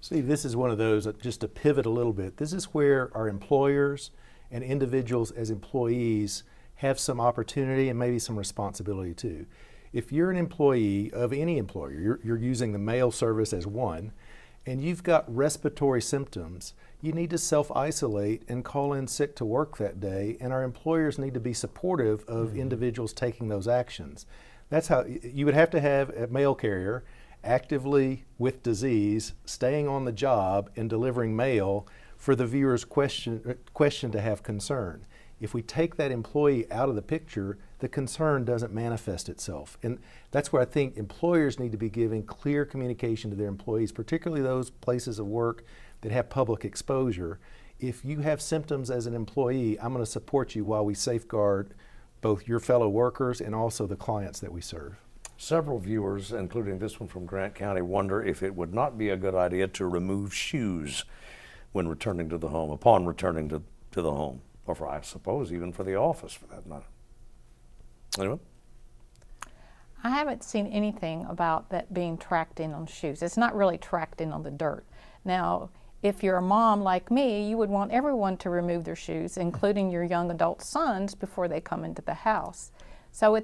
Speaker 5: Steve, this is one of those, just to pivot a little bit, this is where our employers and individuals as employees have some opportunity and maybe some responsibility too. If you're an employee of any employer, you're using the mail service as one, and you've got respiratory symptoms, you need to self-isolate and call in sick to work that day, and our employers need to be supportive of individuals taking those actions. That's how you would have to have a mail carrier actively with disease, staying on the job and delivering mail for the viewer's question to have concern. If we take that employee out of the picture, the concern doesn't manifest itself. And that's where I think employers need to be giving clear communication to their employees, particularly those places of work that have public exposure. If you have symptoms as an employee, I'm going to support you while we safeguard both your fellow workers and also the clients that we serve.
Speaker 2: Several viewers, including this one from Grant County, wonder if it would not be a good idea to remove shoes when returning to the home, upon returning to the home, or for, I suppose, even for the office for that matter. Anyone?
Speaker 3: I haven't seen anything about that being tracked in on shoes. It's not really tracked in on the dirt. Now, if you're a mom like me, you would want everyone to remove their shoes, including your young adult sons, before they come into the house. So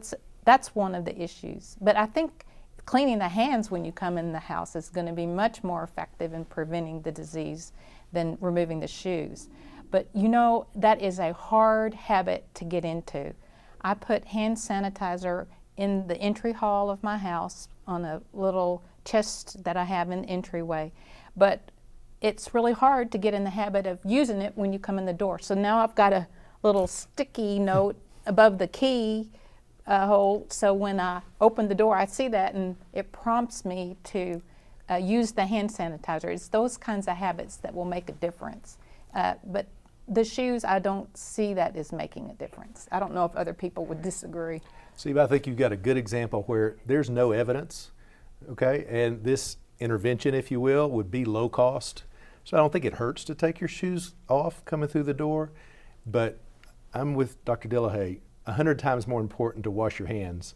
Speaker 3: that's one of the issues. But I think cleaning the hands when you come in the house is going to be much more effective in preventing the disease than removing the shoes. But you know, that is a hard habit to get into. I put hand sanitizer in the entry hall of my house on a little chest that I have in the entryway. But it's really hard to get in the habit of using it when you come in the door. So now I've got a little sticky note above the key hole, so when I open the door I see that and it prompts me to use the hand sanitizer. It's those kinds of habits that will make a difference. But the shoes, I don't see that as making a difference. I don't know if other people would disagree.
Speaker 5: Steve, I think you've got a good example where there's no evidence, okay, and this intervention, if you will, would be low cost. So I don't think it hurts to take your shoes off coming through the door, but I'm with Dr. Dillaha. 100 times more important to wash your hands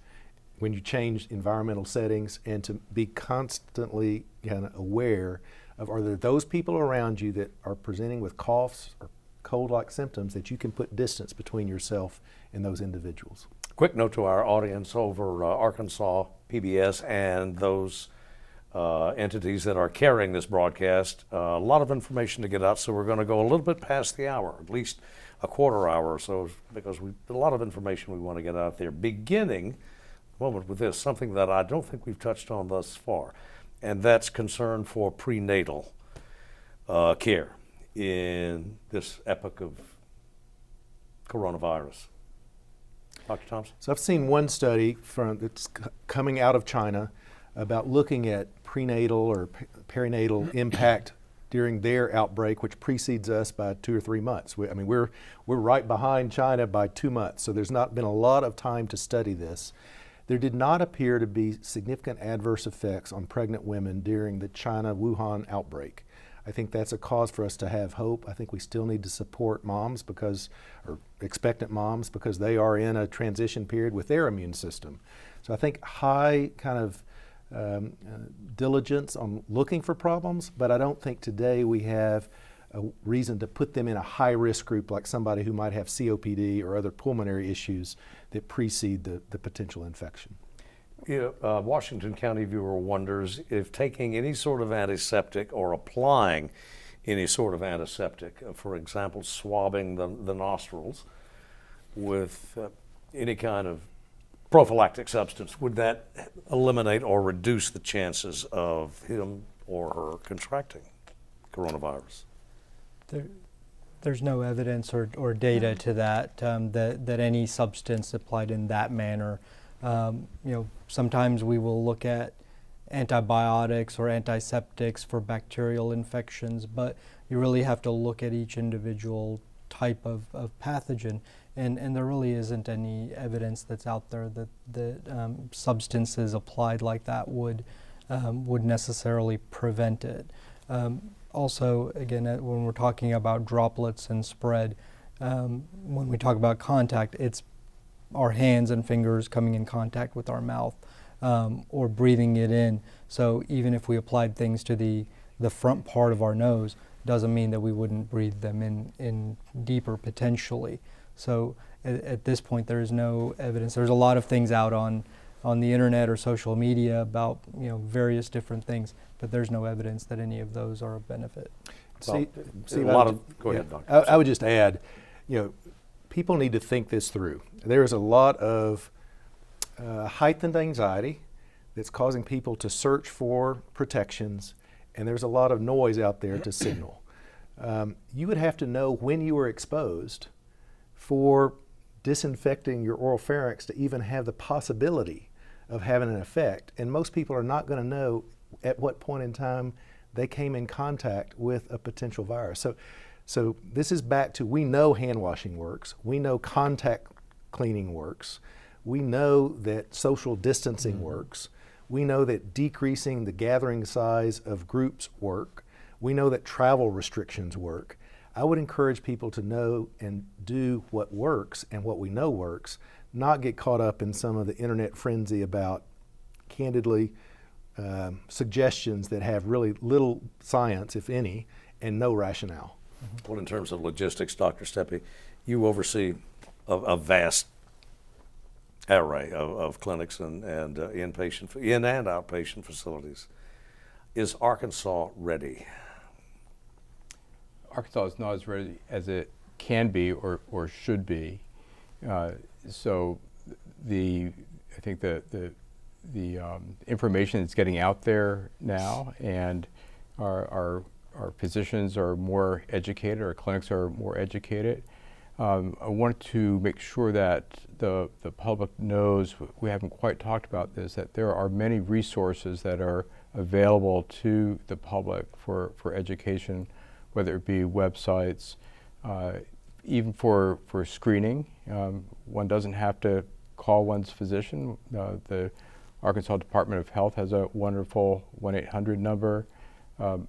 Speaker 5: when you change environmental settings and to be constantly kind of aware of, are there those people around you that are presenting with coughs or cold-like symptoms that you can put distance between yourself and those individuals.
Speaker 2: Quick note to our audience over Arkansas PBS and those entities that are carrying this broadcast. A lot of information to get out, so we're going to go a little bit past the hour, at least a quarter hour or so, because a lot of information we want to get out there. Beginning moment with this, something that I don't think we've touched on thus far, and that's concern for prenatal care in this epoch of coronavirus. Dr. Thompson?
Speaker 5: So I've seen one study that's coming out of China about looking at prenatal or perinatal impact during their outbreak, which precedes us by 2 or 3 months. We're right behind China by 2 months, so there's not been a lot of time to study this. There did not appear to be significant adverse effects on pregnant women during the China Wuhan outbreak. I think that's a cause for us to have hope. I think we still need to support moms or expectant moms, because they are in a transition period with their immune system. So I think high kind of diligence on looking for problems, but I don't think today we have a reason to put them in a high-risk group like somebody who might have COPD or other pulmonary issues that precede the potential infection.
Speaker 2: Washington County viewer wonders if taking any sort of antiseptic or applying any sort of antiseptic, for example, swabbing the nostrils with any kind of prophylactic substance, would that eliminate or reduce the chances of him or her contracting coronavirus?
Speaker 6: There's no evidence or data to that, that any substance applied in that manner. Sometimes we will look at antibiotics or antiseptics for bacterial infections, but you really have to look at each individual type of pathogen, and there really isn't any evidence that's out there that substances applied like that would necessarily prevent it. Also, again, when we're talking about droplets and spread, when we talk about contact, it's our hands and fingers coming in contact with our mouth or breathing it in. So even if we applied things to the front part of our nose, doesn't mean that we wouldn't breathe them in deeper potentially. So at this point, there is no evidence. There's a lot of things out on the internet or social media about various different things, but there's no evidence that any of those are of benefit.
Speaker 2: Go ahead, Doctor.
Speaker 5: I would just add, people need to think this through. There is a lot of heightened anxiety that's causing people to search for protections, and there's a lot of noise out there to signal. You would have to know when you were exposed for disinfecting your oral pharynx to even have the possibility of having an effect, and most people are not going to know at what point in time they came in contact with a potential virus. So this is back to, we know hand washing works, we know contact cleaning works, we know that social distancing works, we know that decreasing the gathering size of groups work, we know that travel restrictions work. I would encourage people to know and do what works and what we know works, not get caught up in some of the internet frenzy about, candidly, suggestions that have really little science, if any, and no rationale.
Speaker 2: Well, in terms of logistics, Dr. Steppe, you oversee a vast array of clinics and inpatient, in and outpatient facilities. Is Arkansas ready?
Speaker 4: Arkansas is not as ready as it can be or should be. So I think the information is getting out there now, and our physicians are more educated, our clinics are more educated. I want to make sure that the public knows, we haven't quite talked about this, that there are many resources that are available to the public for education, whether it be websites, even for screening. One doesn't have to call one's physician. The Arkansas Department of Health has a wonderful 1-800 number.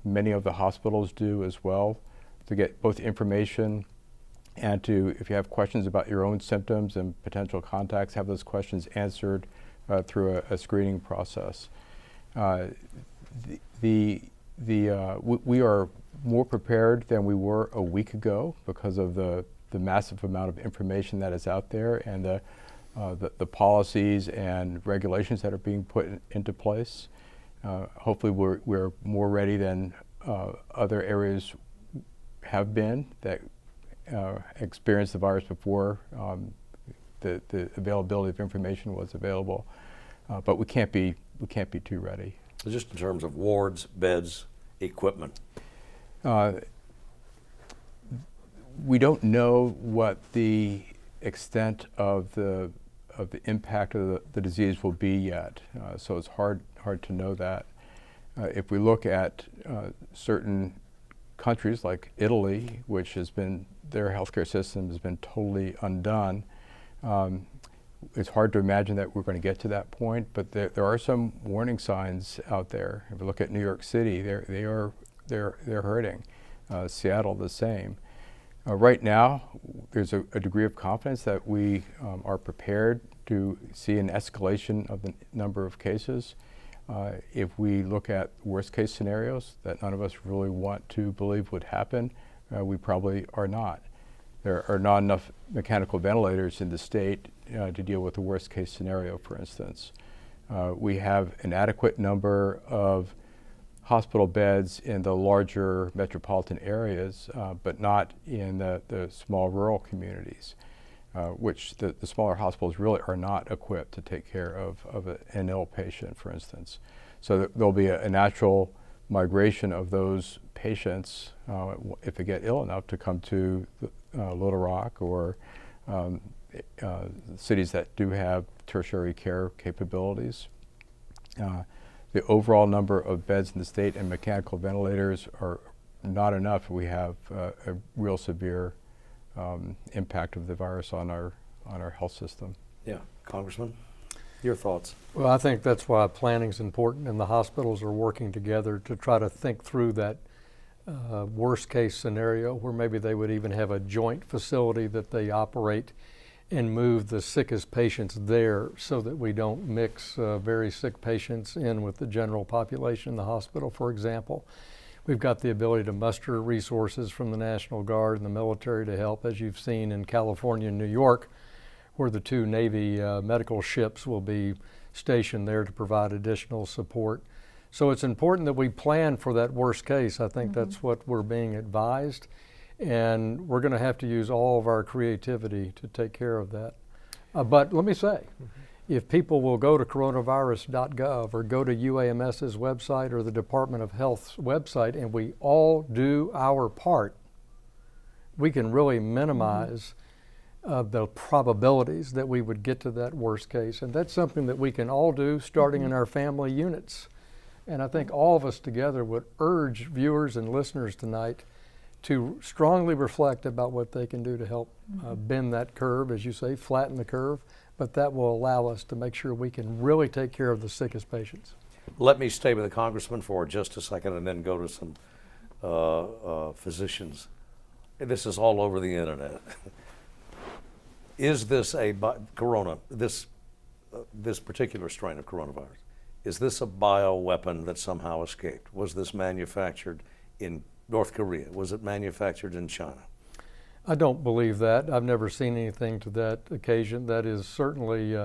Speaker 4: Many of the hospitals do as well, to get both information and to, if you have questions about your own symptoms and potential contacts, have those questions answered through a screening process. We are more prepared than we were a week ago because of the massive amount of information that is out there, and the policies and regulations that are being put into place. Hopefully we're more ready than other areas have been that experienced the virus before the availability of information was available. But we can't be too ready.
Speaker 2: Just in terms of wards, beds, equipment.
Speaker 4: We don't know what the extent of the impact of the disease will be yet, so it's hard to know that. If we look at certain countries like Italy, which has been, their healthcare system has been totally undone, it's hard to imagine that we're going to get to that point, but there are some warning signs out there. If we look at New York City, they're hurting. Seattle, the same. Right now, there's a degree of confidence that we are prepared to see an escalation of the number of cases. If we look at worst case scenarios that none of us really want to believe would happen, we probably are not. There are not enough mechanical ventilators in the state to deal with the worst case scenario, for instance. We have an adequate number of hospital beds in the larger metropolitan areas, but not in the small rural communities, which the smaller hospitals really are not equipped to take care of an ill patient, for instance. So there'll be a natural migration of those patients, if they get ill enough, to come to Little Rock or cities that do have tertiary care capabilities. The overall number of beds in the state and mechanical ventilators are not enough. We have a real severe impact of the virus on our health system.
Speaker 2: Yeah, Congressman, your thoughts?
Speaker 7: Well, I think that's why planning is important, and the hospitals are working together to try to think through that worst case scenario where maybe they would even have a joint facility that they operate and move the sickest patients there so that we don't mix very sick patients in with the general population in the hospital, for example. We've got the ability to muster resources from the National Guard and the military to help, as you've seen in California and New York, where the 2 Navy medical ships will be stationed there to provide additional support. So it's important that we plan for that worst case. I think that's what we're being advised. And we're going to have to use all of our creativity to take care of that. But let me say, if people will go to coronavirus.gov or go to UAMS's website or the Department of Health's website, and we all do our part, we can really minimize the probabilities that we would get to that worst case. And that's something that we can all do starting in our family units. And I think all of us together would urge viewers and listeners tonight to strongly reflect about what they can do to help bend that curve, as you say, flatten the curve, but that will allow us to make sure we can really take care of the sickest patients.
Speaker 2: Let me stay with the Congressman for just a second and then go to some physicians. This is all over the internet. Is this this particular strain of coronavirus, is this a bioweapon that somehow escaped? Was this manufactured in North Korea? Was it manufactured in China?
Speaker 7: I don't believe that. I've never seen anything to that occasion. That is certainly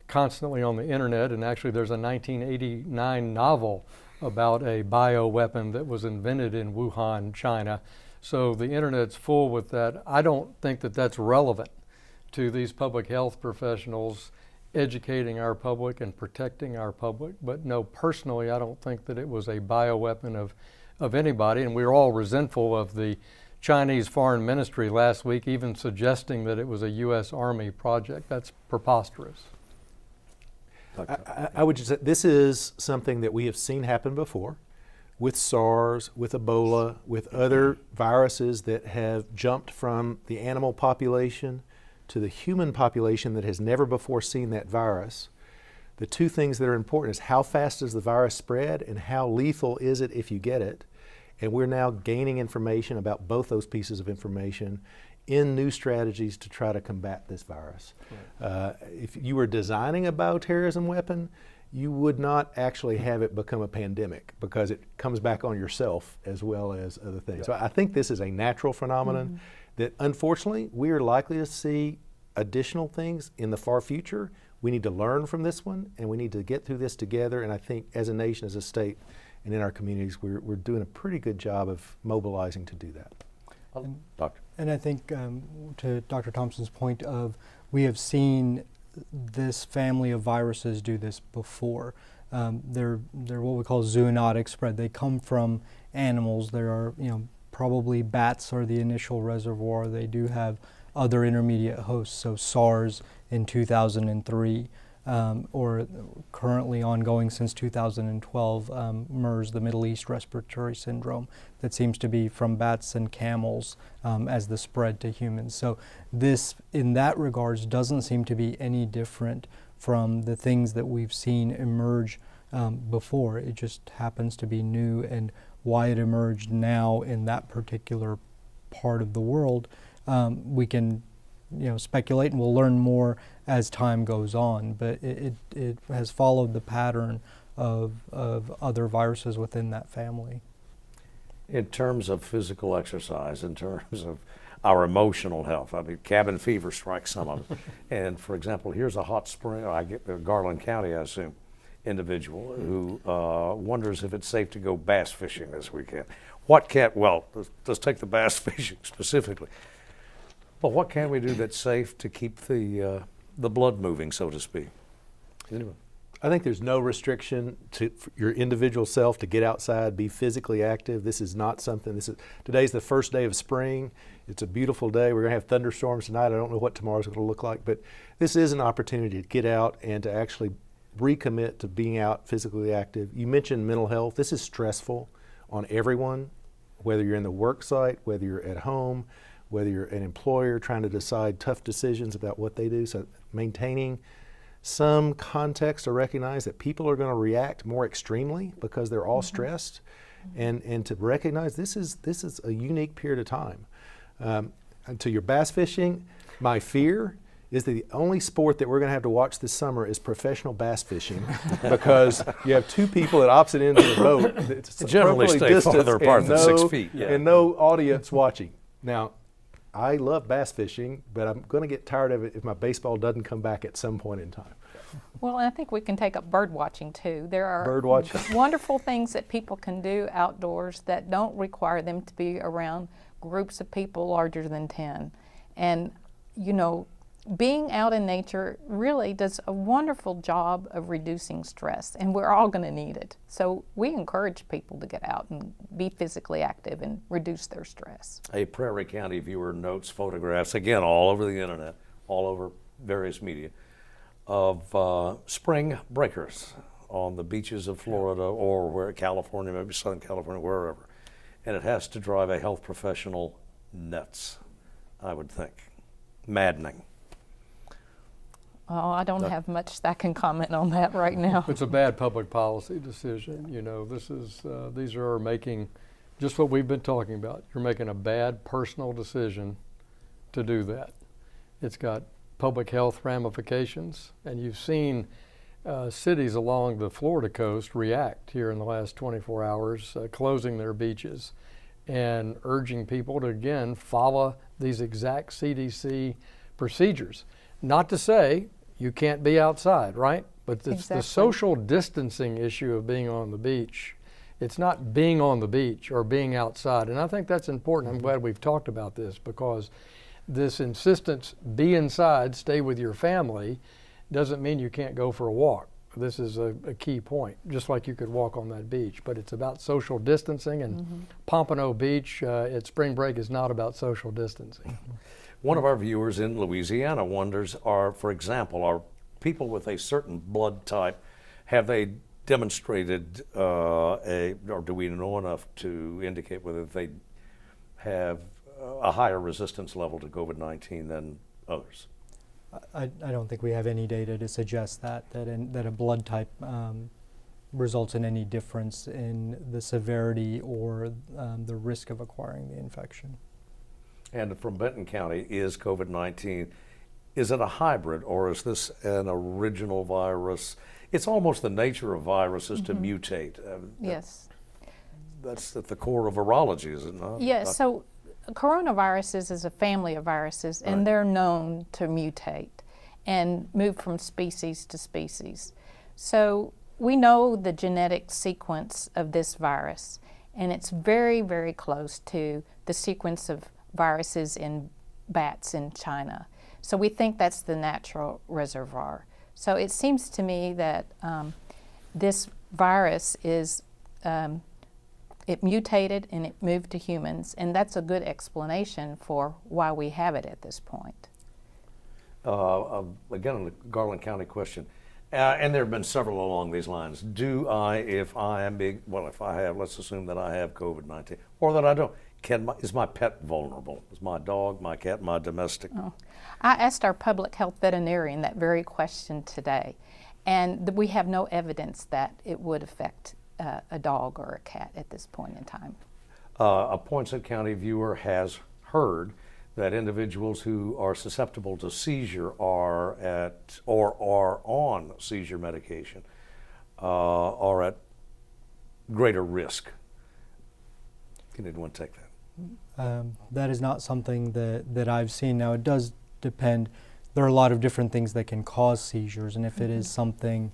Speaker 7: constantly on the internet, and actually there's a 1989 novel about a bioweapon that was invented in Wuhan, China. So the internet's full with that. I don't think that that's relevant to these public health professionals educating our public and protecting our public. But no, personally, I don't think that it was a bioweapon of anybody, and we were all resentful of the Chinese Foreign Ministry last week even suggesting that it was a U.S. Army project. That's preposterous.
Speaker 5: I would just say this is something that we have seen happen before with SARS, with Ebola, with other viruses that have jumped from the animal population to the human population that has never before seen that virus. The 2 things that are important is how fast does the virus spread and how lethal is it if you get it. And we're now gaining information about both those pieces of information in new strategies to try to combat this virus. Right. If you were designing a bioterrorism weapon, you would not actually have it become a pandemic because it comes back on yourself as well as other things. Yeah. So I think this is a natural phenomenon that unfortunately we are likely to see additional things in the far future. we need to learn from this one, and we need to get through this together. And I think as a nation, as a state, and in our communities, we're doing a pretty good job of mobilizing to do that.
Speaker 2: Doctor.
Speaker 6: And I think to Dr. Thompson's point of, we have seen this family of viruses do this before. They're what we call zoonotic spread. They come from animals. There are, probably bats are the initial reservoir. They do have other intermediate hosts, so SARS in 2003, or currently ongoing since 2012, MERS, the Middle East Respiratory Syndrome, that seems to be from bats and camels as the spread to humans. So this, in that regards, doesn't seem to be any different from the things that we've seen emerge before. It just happens to be new, and why it emerged now in that particular part of the world, we can speculate, and we'll learn more as time goes on, but it has followed the pattern of other viruses within that family.
Speaker 2: In terms of physical exercise, in terms of our emotional health, I mean, cabin fever strikes some of us. And for example, here's a hot spring, I get Garland County, I assume, individual who wonders if it's safe to go bass fishing this weekend. Let's take the bass fishing specifically. Well, what can we do that's safe to keep the blood moving, so to speak? Anyway.
Speaker 5: I think there's no restriction for your individual self to get outside, be physically active. This is not something, today's the first day of spring. It's a beautiful day. We're gonna have thunderstorms tonight. I don't know what tomorrow's gonna look like, but this is an opportunity to get out and to actually recommit to being out physically active. You mentioned mental health. This is stressful on everyone, whether you're in the work site, whether you're at home, whether you're an employer trying to decide tough decisions about what they do. So maintaining some context to recognize that people are going to react more extremely because they're all stressed, and to recognize this is a unique period of time. And to your bass fishing, my fear is that the only sport that we're going to have to watch this summer is professional bass fishing, because you have two people at opposite ends of the boat. It's
Speaker 2: generally stay farther apart than 6 feet.
Speaker 5: Yeah. And no audience watching. Now, I love bass fishing, but I'm going to get tired of it if my baseball doesn't come back at some point in time.
Speaker 3: Well, and I think we can take up bird watching too. There are
Speaker 5: bird watching.
Speaker 3: Wonderful things that people can do outdoors that don't require them to be around groups of people larger than 10. And, being out in nature really does a wonderful job of reducing stress, and we're all going to need it. So we encourage people to get out and be physically active and reduce their stress.
Speaker 2: A Prairie County viewer notes photographs, again, all over the internet, all over various media, of spring breakers on the beaches of Florida or California, maybe Southern California, wherever. And it has to drive a health professional nuts, I would think. Maddening.
Speaker 3: Oh, I don't have much that I can comment on that right now.
Speaker 7: It's a bad public policy decision. These are making just what we've been talking about. You're making a bad personal decision to do that. It's got public health ramifications, and you've seen cities along the Florida coast react here in the last 24 hours, closing their beaches and urging people to, again, follow these exact CDC procedures. Not to say you can't be outside, right? But it's the social distancing issue of being on the beach. It's not being on the beach or being outside. And I think that's important. I'm glad we've talked about this, because this insistence, be inside, stay with your family, doesn't mean you can't go for a walk. This is a key point, just like you could walk on that beach. But it's about social distancing, and Pompano Beach at spring break is not about social distancing.
Speaker 2: One of our viewers in Louisiana wonders, for example, are people with a certain blood type, have they demonstrated or do we know enough to indicate whether they have a higher resistance level to COVID-19 than others?
Speaker 6: I don't think we have any data to suggest that a blood type results in any difference in the severity or the risk of acquiring the infection.
Speaker 2: And from Benton County, is COVID-19, is it a hybrid, or is this an original virus? It's almost the nature of viruses to mutate.
Speaker 3: Yes.
Speaker 2: That's at the core of virology, is it not?
Speaker 3: Yes, so coronaviruses is a family of viruses, and they're known to mutate. and move from species to species. So we know the genetic sequence of this virus, and it's very, very close to the sequence of viruses in bats in China. So we think that's the natural reservoir. So it seems to me that this virus is, it mutated and it moved to humans, and that's a good explanation for why we have it at this point.
Speaker 2: Again, a Garland County question, and there have been several along these lines. Do I, if I have, let's assume that I have COVID-19, or that I don't, is my pet vulnerable? Is my dog, my cat, my domestic?
Speaker 3: Oh. I asked our public health veterinarian that very question today, and we have no evidence that it would affect a dog or a cat at this point in time.
Speaker 2: A Poinsett County viewer has heard that individuals who are susceptible to seizure are at or are on seizure medication are at greater risk. Can anyone take that?
Speaker 6: That is not something that I've seen. Now, it does depend. There are a lot of different things that can cause seizures, and if it is something,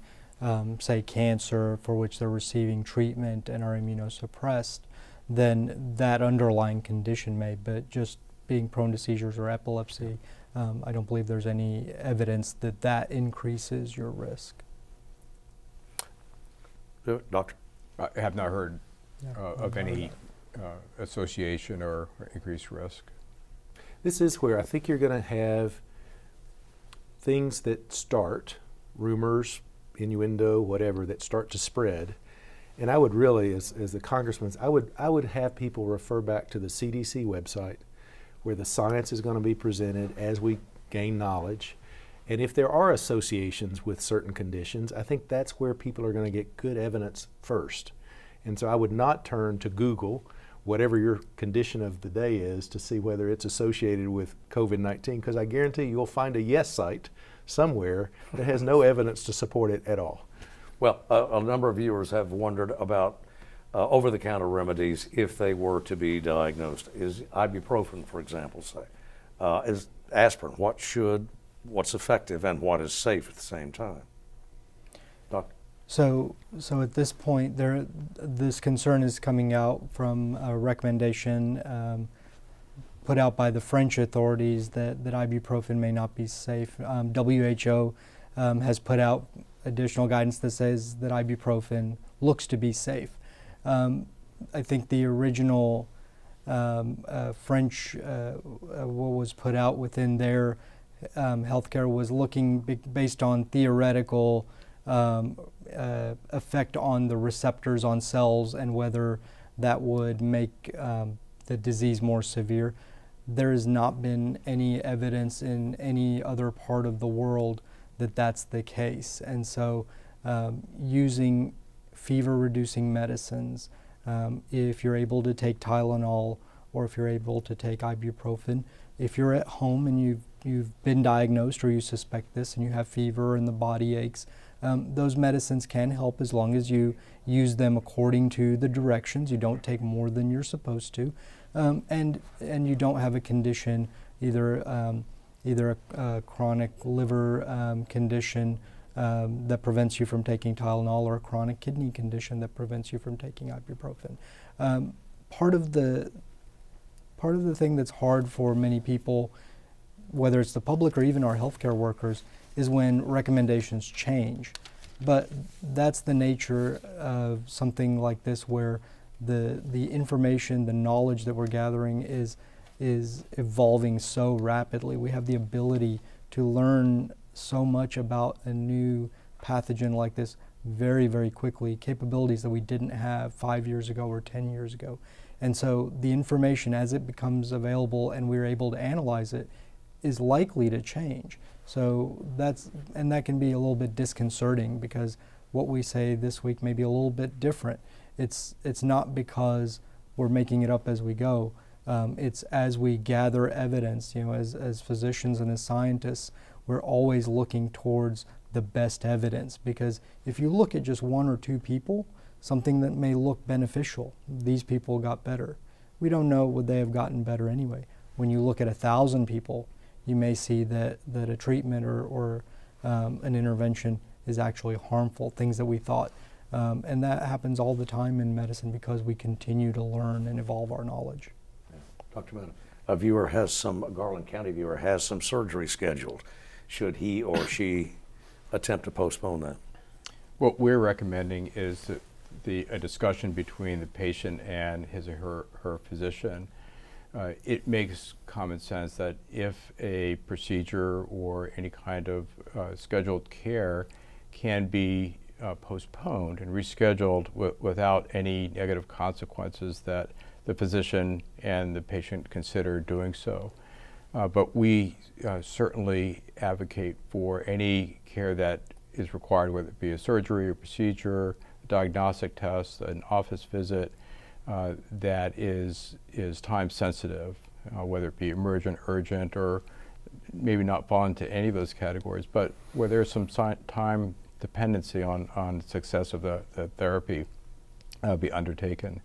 Speaker 6: say cancer, for which they're receiving treatment and are immunosuppressed, then that underlying condition may, but just being prone to seizures or epilepsy, I don't believe there's any evidence that that increases your risk.
Speaker 2: Doctor?
Speaker 4: I have not heard of any association or increased risk.
Speaker 5: This is where I think you're going to have things that start, rumors, innuendo, whatever, that start to spread. And I would really, as the congressman, I would have people refer back to the CDC website, where the science is going to be presented as we gain knowledge. And if there are associations with certain conditions, I think that's where people are going to get good evidence first. And so I would not turn to Google, whatever your condition of the day is, to see whether it's associated with COVID-19, because I guarantee you'll find a yes site somewhere that has no evidence to support it at all.
Speaker 2: Well, a number of viewers have wondered about over-the-counter remedies if they were to be diagnosed. Is ibuprofen, for example, is aspirin, what's effective and what is safe at the same time? Doctor?
Speaker 6: So at this point, this concern is coming out from a recommendation put out by the French authorities that ibuprofen may not be safe. WHO has put out additional guidance that says that ibuprofen looks to be safe. I think the original French, what was put out within their healthcare was looking based on theoretical effect on the receptors on cells and whether that would make the disease more severe. There has not been any evidence in any other part of the world that that's the case. And so using fever-reducing medicines, if you're able to take Tylenol or if you're able to take ibuprofen, if you're at home and you've been diagnosed or you suspect this and you have fever and the body aches, those medicines can help as long as you use them according to the directions. You don't take more than you're supposed to, and you don't have a condition, either a chronic liver condition that prevents you from taking Tylenol, or a chronic kidney condition that prevents you from taking ibuprofen. Part of the thing that's hard for many people, whether it's the public or even our healthcare workers, is when recommendations change. But that's the nature of something like this, where the information, the knowledge that we're gathering is evolving so rapidly. We have the ability to learn so much about a new pathogen like this very, very quickly, capabilities that we didn't have 5 years ago or 10 years ago. And so the information, as it becomes available and we're able to analyze it, is likely to change. So that can be a little bit disconcerting, because what we say this week may be a little bit different. It's not because we're making it up as we go. It's as we gather evidence, as physicians and as scientists, we're always looking towards the best evidence, because if you look at just one or two people, something that may look beneficial, these people got better. We don't know would they have gotten better anyway. When you look at 1,000 people, you may see that a treatment or an intervention is actually harmful, things that we thought. And that happens all the time in medicine because we continue to learn and evolve our knowledge.
Speaker 2: Yeah. Dr. Mette, a Garland County viewer has some surgery scheduled. Should he or she attempt to postpone that?
Speaker 4: What we're recommending is a discussion between the patient and his or her physician. It makes common sense that if a procedure or any kind of scheduled care can be postponed and rescheduled without any negative consequences, that the physician and the patient consider doing so. But we certainly advocate for any care that is required, whether it be a surgery or procedure, a diagnostic test, an office visit, that is time sensitive, whether it be emergent, urgent, or maybe not fall into any of those categories, but where there's some time dependency on success of the therapy be undertaken.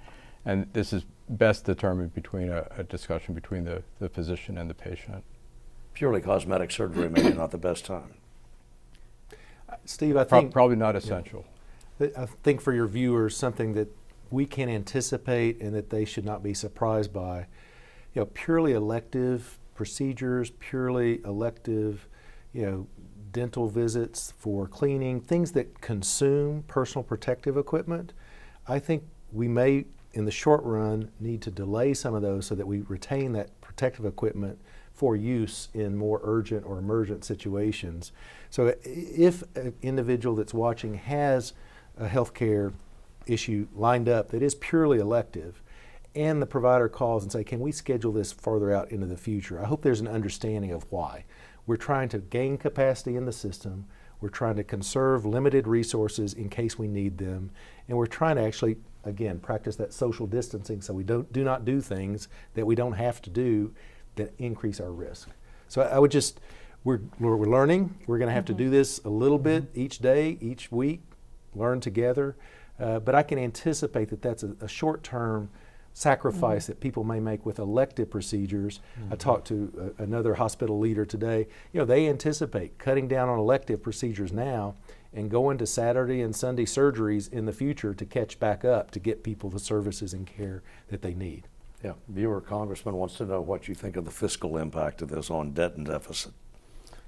Speaker 4: And this is best determined between a discussion between the physician and the patient.
Speaker 2: Purely cosmetic surgery may be not the best time.
Speaker 5: Steve, I think
Speaker 4: probably not essential.
Speaker 5: I think for your viewers, something that we can anticipate and that they should not be surprised by, purely elective procedures, purely elective, dental visits for cleaning, things that consume personal protective equipment. I think we may, in the short run, need to delay some of those so that we retain that protective equipment for use in more urgent or emergent situations. So if an individual that's watching has a healthcare issue lined up that is purely elective, and the provider calls and say, can we schedule this farther out into the future? I hope there's an understanding of why. We're trying to gain capacity in the system. We're trying to conserve limited resources in case we need them. And we're trying to actually, again, practice that social distancing so we do not do things that we don't have to do that increase our risk. So I would just, we're learning. We're going to have to do this a little bit each day, each week, learn together. But I can anticipate that that's a short-term sacrifice that people may make with elective procedures. I talked to another hospital leader today. They anticipate cutting down on elective procedures now and going to Saturday and Sunday surgeries in the future to catch back up to get people the services and care that they need.
Speaker 2: Yeah, viewer Congressman wants to know what you think of the fiscal impact of this on debt and deficit.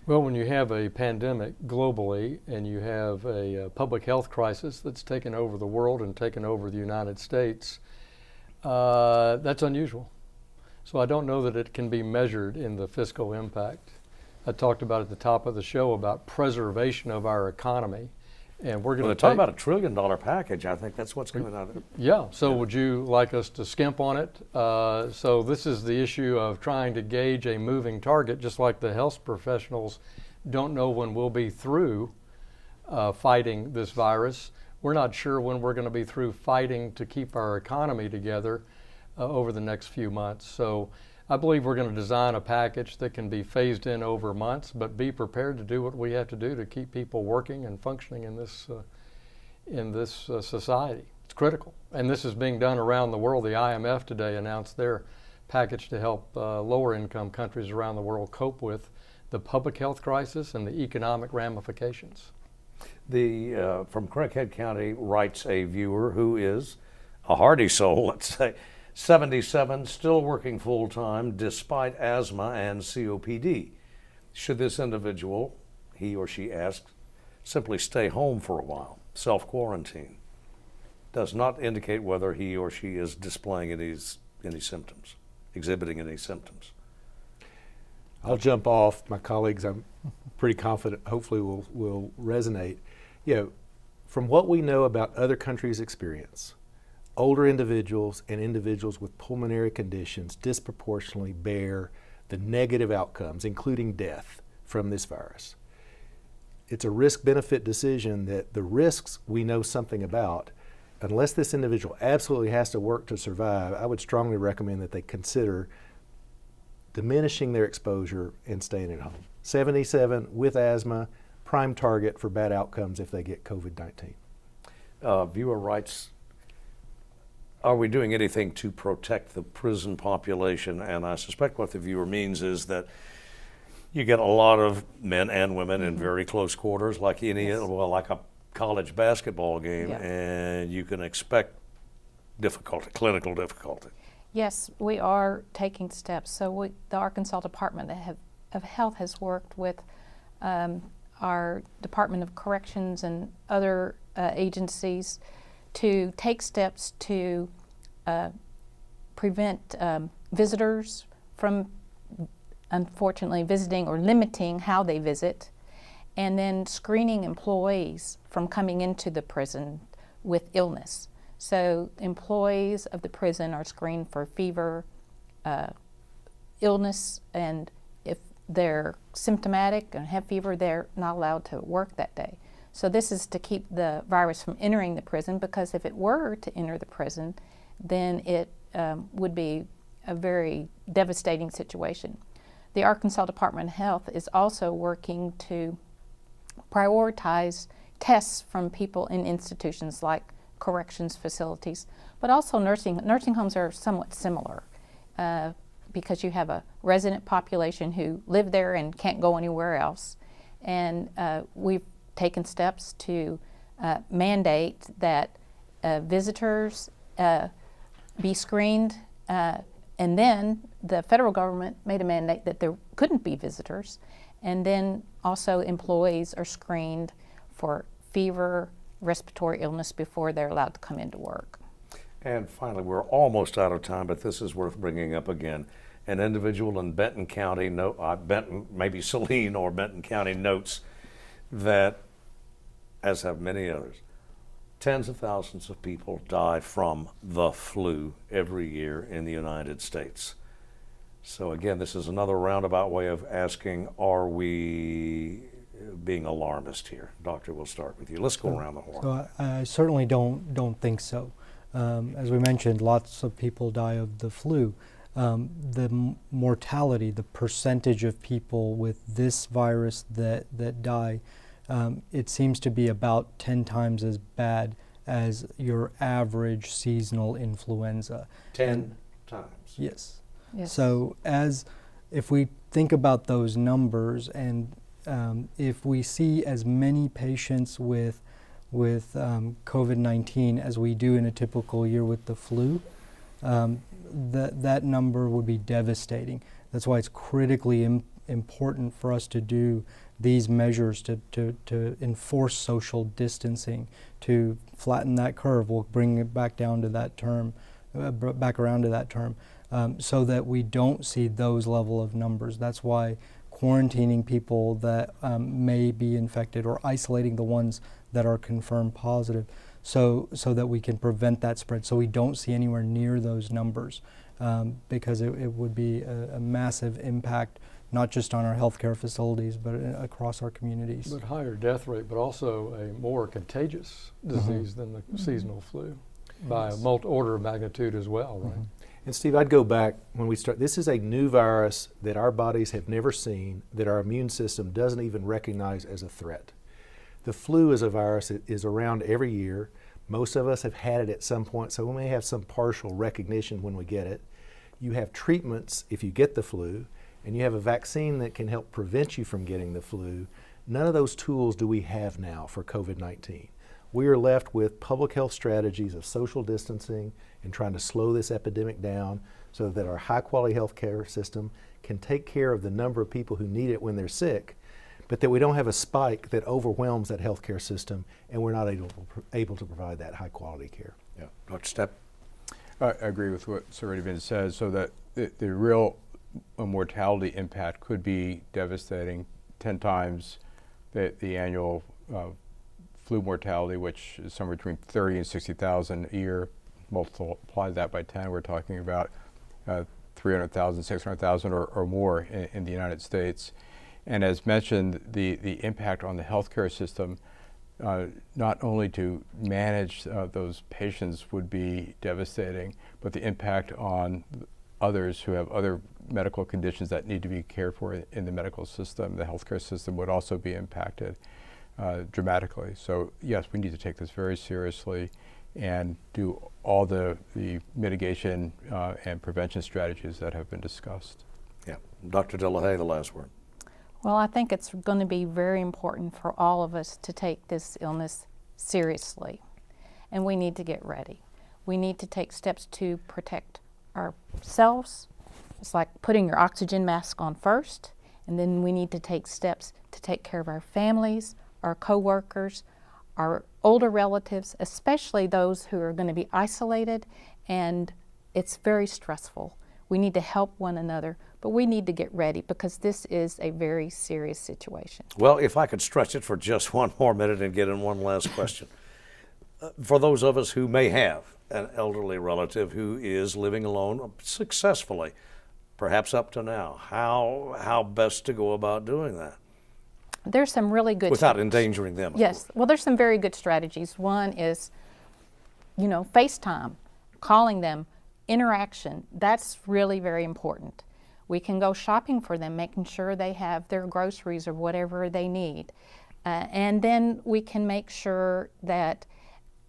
Speaker 7: Well, when you have a pandemic globally and you have a public health crisis that's taken over the world and taken over the United States, that's unusual. So I don't know that it can be measured in the fiscal impact. I talked about at the top of the show about preservation of our economy. And we're going to
Speaker 2: talk about $1 trillion package. I think that's what's coming out of it.
Speaker 7: Yeah. So would you like us to skimp on it? So this is the issue of trying to gauge a moving target, just like the health professionals don't know when we'll be through fighting this virus. We're not sure when we're going to be through fighting to keep our economy together over the next few months. So I believe we're going to design a package that can be phased in over months, but be prepared to do what we have to do to keep people working and functioning in this society. It's critical. And this is being done around the world. The IMF today announced their package to help lower income countries around the world cope with the public health crisis and the economic ramifications.
Speaker 2: From Craighead County writes a viewer who is a hardy soul, let's say, 77, still working full-time despite asthma and COPD. Should this individual, he or she asks, simply stay home for a while, self-quarantine? Does not indicate whether he or she is displaying any symptoms, exhibiting any symptoms.
Speaker 5: I'll jump off. My colleagues, I'm pretty confident, hopefully will resonate. From what we know about other countries' experience, older individuals and individuals with pulmonary conditions disproportionately bear the negative outcomes, including death, from this virus. It's a risk-benefit decision that the risks we know something about, unless this individual absolutely has to work to survive, I would strongly recommend that they consider diminishing their exposure and staying at home. 77 with asthma, prime target for bad outcomes if they get COVID-19.
Speaker 2: Viewer writes, are we doing anything to protect the prison population? And I suspect what the viewer means is that You get a lot of men and women in very close quarters, like like a college basketball game,
Speaker 3: Yeah.
Speaker 2: and you can expect difficulty, clinical difficulty.
Speaker 3: Yes, we are taking steps. So the Arkansas Department of Health has worked with our Department of Corrections and other agencies to take steps to prevent visitors from unfortunately visiting or limiting how they visit, and then screening employees from coming into the prison with illness. So employees of the prison are screened for fever, illness, and if they're symptomatic and have fever, they're not allowed to work that day. So this is to keep the virus from entering the prison, because if it were to enter the prison, then it would be a very devastating situation. The Arkansas Department of Health is also working to prioritize tests from people in institutions like corrections facilities, but also nursing homes are somewhat similar because you have a resident population who live there and can't go anywhere else. And we've taken steps to mandate that visitors be screened, and then the federal government made a mandate that there couldn't be visitors, and then also employees are screened for fever, respiratory illness before they're allowed to come into work.
Speaker 2: And finally, we're almost out of time, but this is worth bringing up again. An individual in Benton County, maybe Saline or Benton County, notes that, as have many others, tens of thousands of people die from the flu every year in the United States. So again, this is another roundabout way of asking, are we being alarmist here? Doctor, we'll start with you. Let's go around the horn.
Speaker 6: So I certainly don't think so. As we mentioned, lots of people die of the flu. The mortality, the percentage of people with this virus that die, it seems to be about 10 times as bad as your average seasonal influenza.
Speaker 2: 10 times.
Speaker 6: Yes.
Speaker 3: Yes.
Speaker 6: So if we think about those numbers, and if we see as many patients with COVID-19 as we do in a typical year with the flu, that number would be devastating. That's why it's critically important for us to do these measures to enforce social distancing, to flatten that curve. We'll bring it back down to that term, back around to that term, so that we don't see those level of numbers. That's why quarantining people that may be infected, or isolating the ones that are confirmed positive, so that we can prevent that spread, so we don't see anywhere near those numbers, because it would be a massive impact, not just on our healthcare facilities, but across our communities.
Speaker 7: But higher death rate, but also a more contagious disease than the seasonal flu, by a order of magnitude as well, right?
Speaker 5: And Steve, I'd go back when we start. This is a new virus that our bodies have never seen, that our immune system doesn't even recognize as a threat. The flu is a virus that is around every year. Most of us have had it at some point, so we may have some partial recognition when we get it. You have treatments if you get the flu, and you have a vaccine that can help prevent you from getting the flu. None of those tools do we have now for COVID-19. We are left with public health strategies of social distancing and trying to slow this epidemic down so that our high-quality healthcare system can take care of the number of people who need it when they're sick, but that we don't have a spike that overwhelms that healthcare system and we're not able to provide that high-quality care.
Speaker 2: Yeah. Dr. Steppe?
Speaker 4: I agree with what's already been said, so that the real mortality impact could be devastating, 10 times the annual flu mortality, which is somewhere between 30 and 60,000 a year. Multiply that by 10, we're talking about 300,000, 600,000 or more in the United States. And as mentioned, the impact on the healthcare system, not only to manage those patients would be devastating, but the impact on others who have other medical conditions that need to be cared for in the medical system, the healthcare system, would also be impacted dramatically. So yes, we need to take this very seriously and do all the mitigation and prevention strategies that have been discussed.
Speaker 2: Yeah. Dr. Dillaha, the last word.
Speaker 3: Well, I think it's going to be very important for all of us to take this illness seriously, and we need to get ready. We need to take steps to protect ourselves. It's like putting your oxygen mask on first, and then we need to take steps to take care of our families, our coworkers, our older relatives, especially those who are going to be isolated, and it's very stressful. We need to help one another, but we need to get ready because this is a very serious situation.
Speaker 2: Well, if I could stretch it for just one more minute and get in one last question. For those of us who may have an elderly relative who is living alone successfully, perhaps up to now, how best to go about doing that?
Speaker 3: There's some really good
Speaker 2: without endangering them.
Speaker 3: Yes, well, there's some very good strategies. One is, FaceTime, calling them, interaction. That's really very important. We can go shopping for them, making sure they have their groceries or whatever they need. And then we can make sure that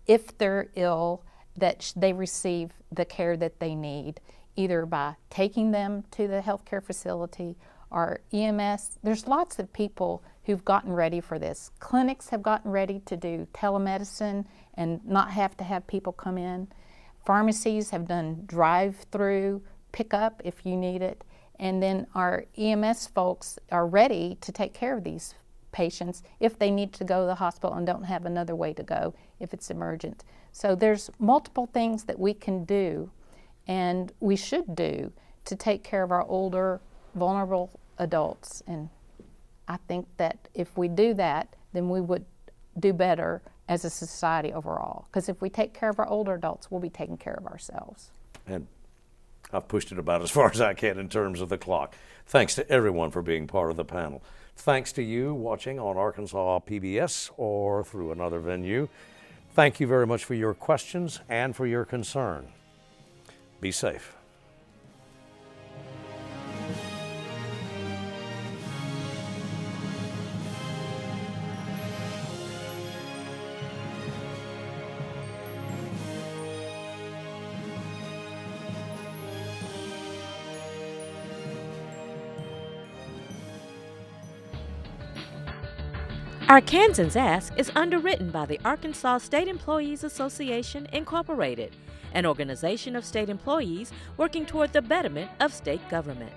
Speaker 3: if they're ill, that they receive the care that they need, either by taking them to the healthcare facility or EMS. There's lots of people who've gotten ready for this. Clinics have gotten ready to do telemedicine and not have to have people come in. Pharmacies have done drive-through pickup if you need it. And then our EMS folks are ready to take care of these patients if they need to go to the hospital and don't have another way to go if it's emergent. So there's multiple things that we can do and we should do to take care of our older, vulnerable adults. And I think that if we do that, then we would do better as a society overall. Because if we take care of our older adults, we'll be taking care of ourselves.
Speaker 2: And I've pushed it about as far as I can in terms of the clock. Thanks to everyone for being part of the panel. Thanks to you watching on Arkansas PBS or through another venue. Thank you very much for your questions and for your concern. Be safe.
Speaker 1: Arkansans Ask is underwritten by the Arkansas State Employees Association, Incorporated, an organization of state employees working toward the betterment of state government.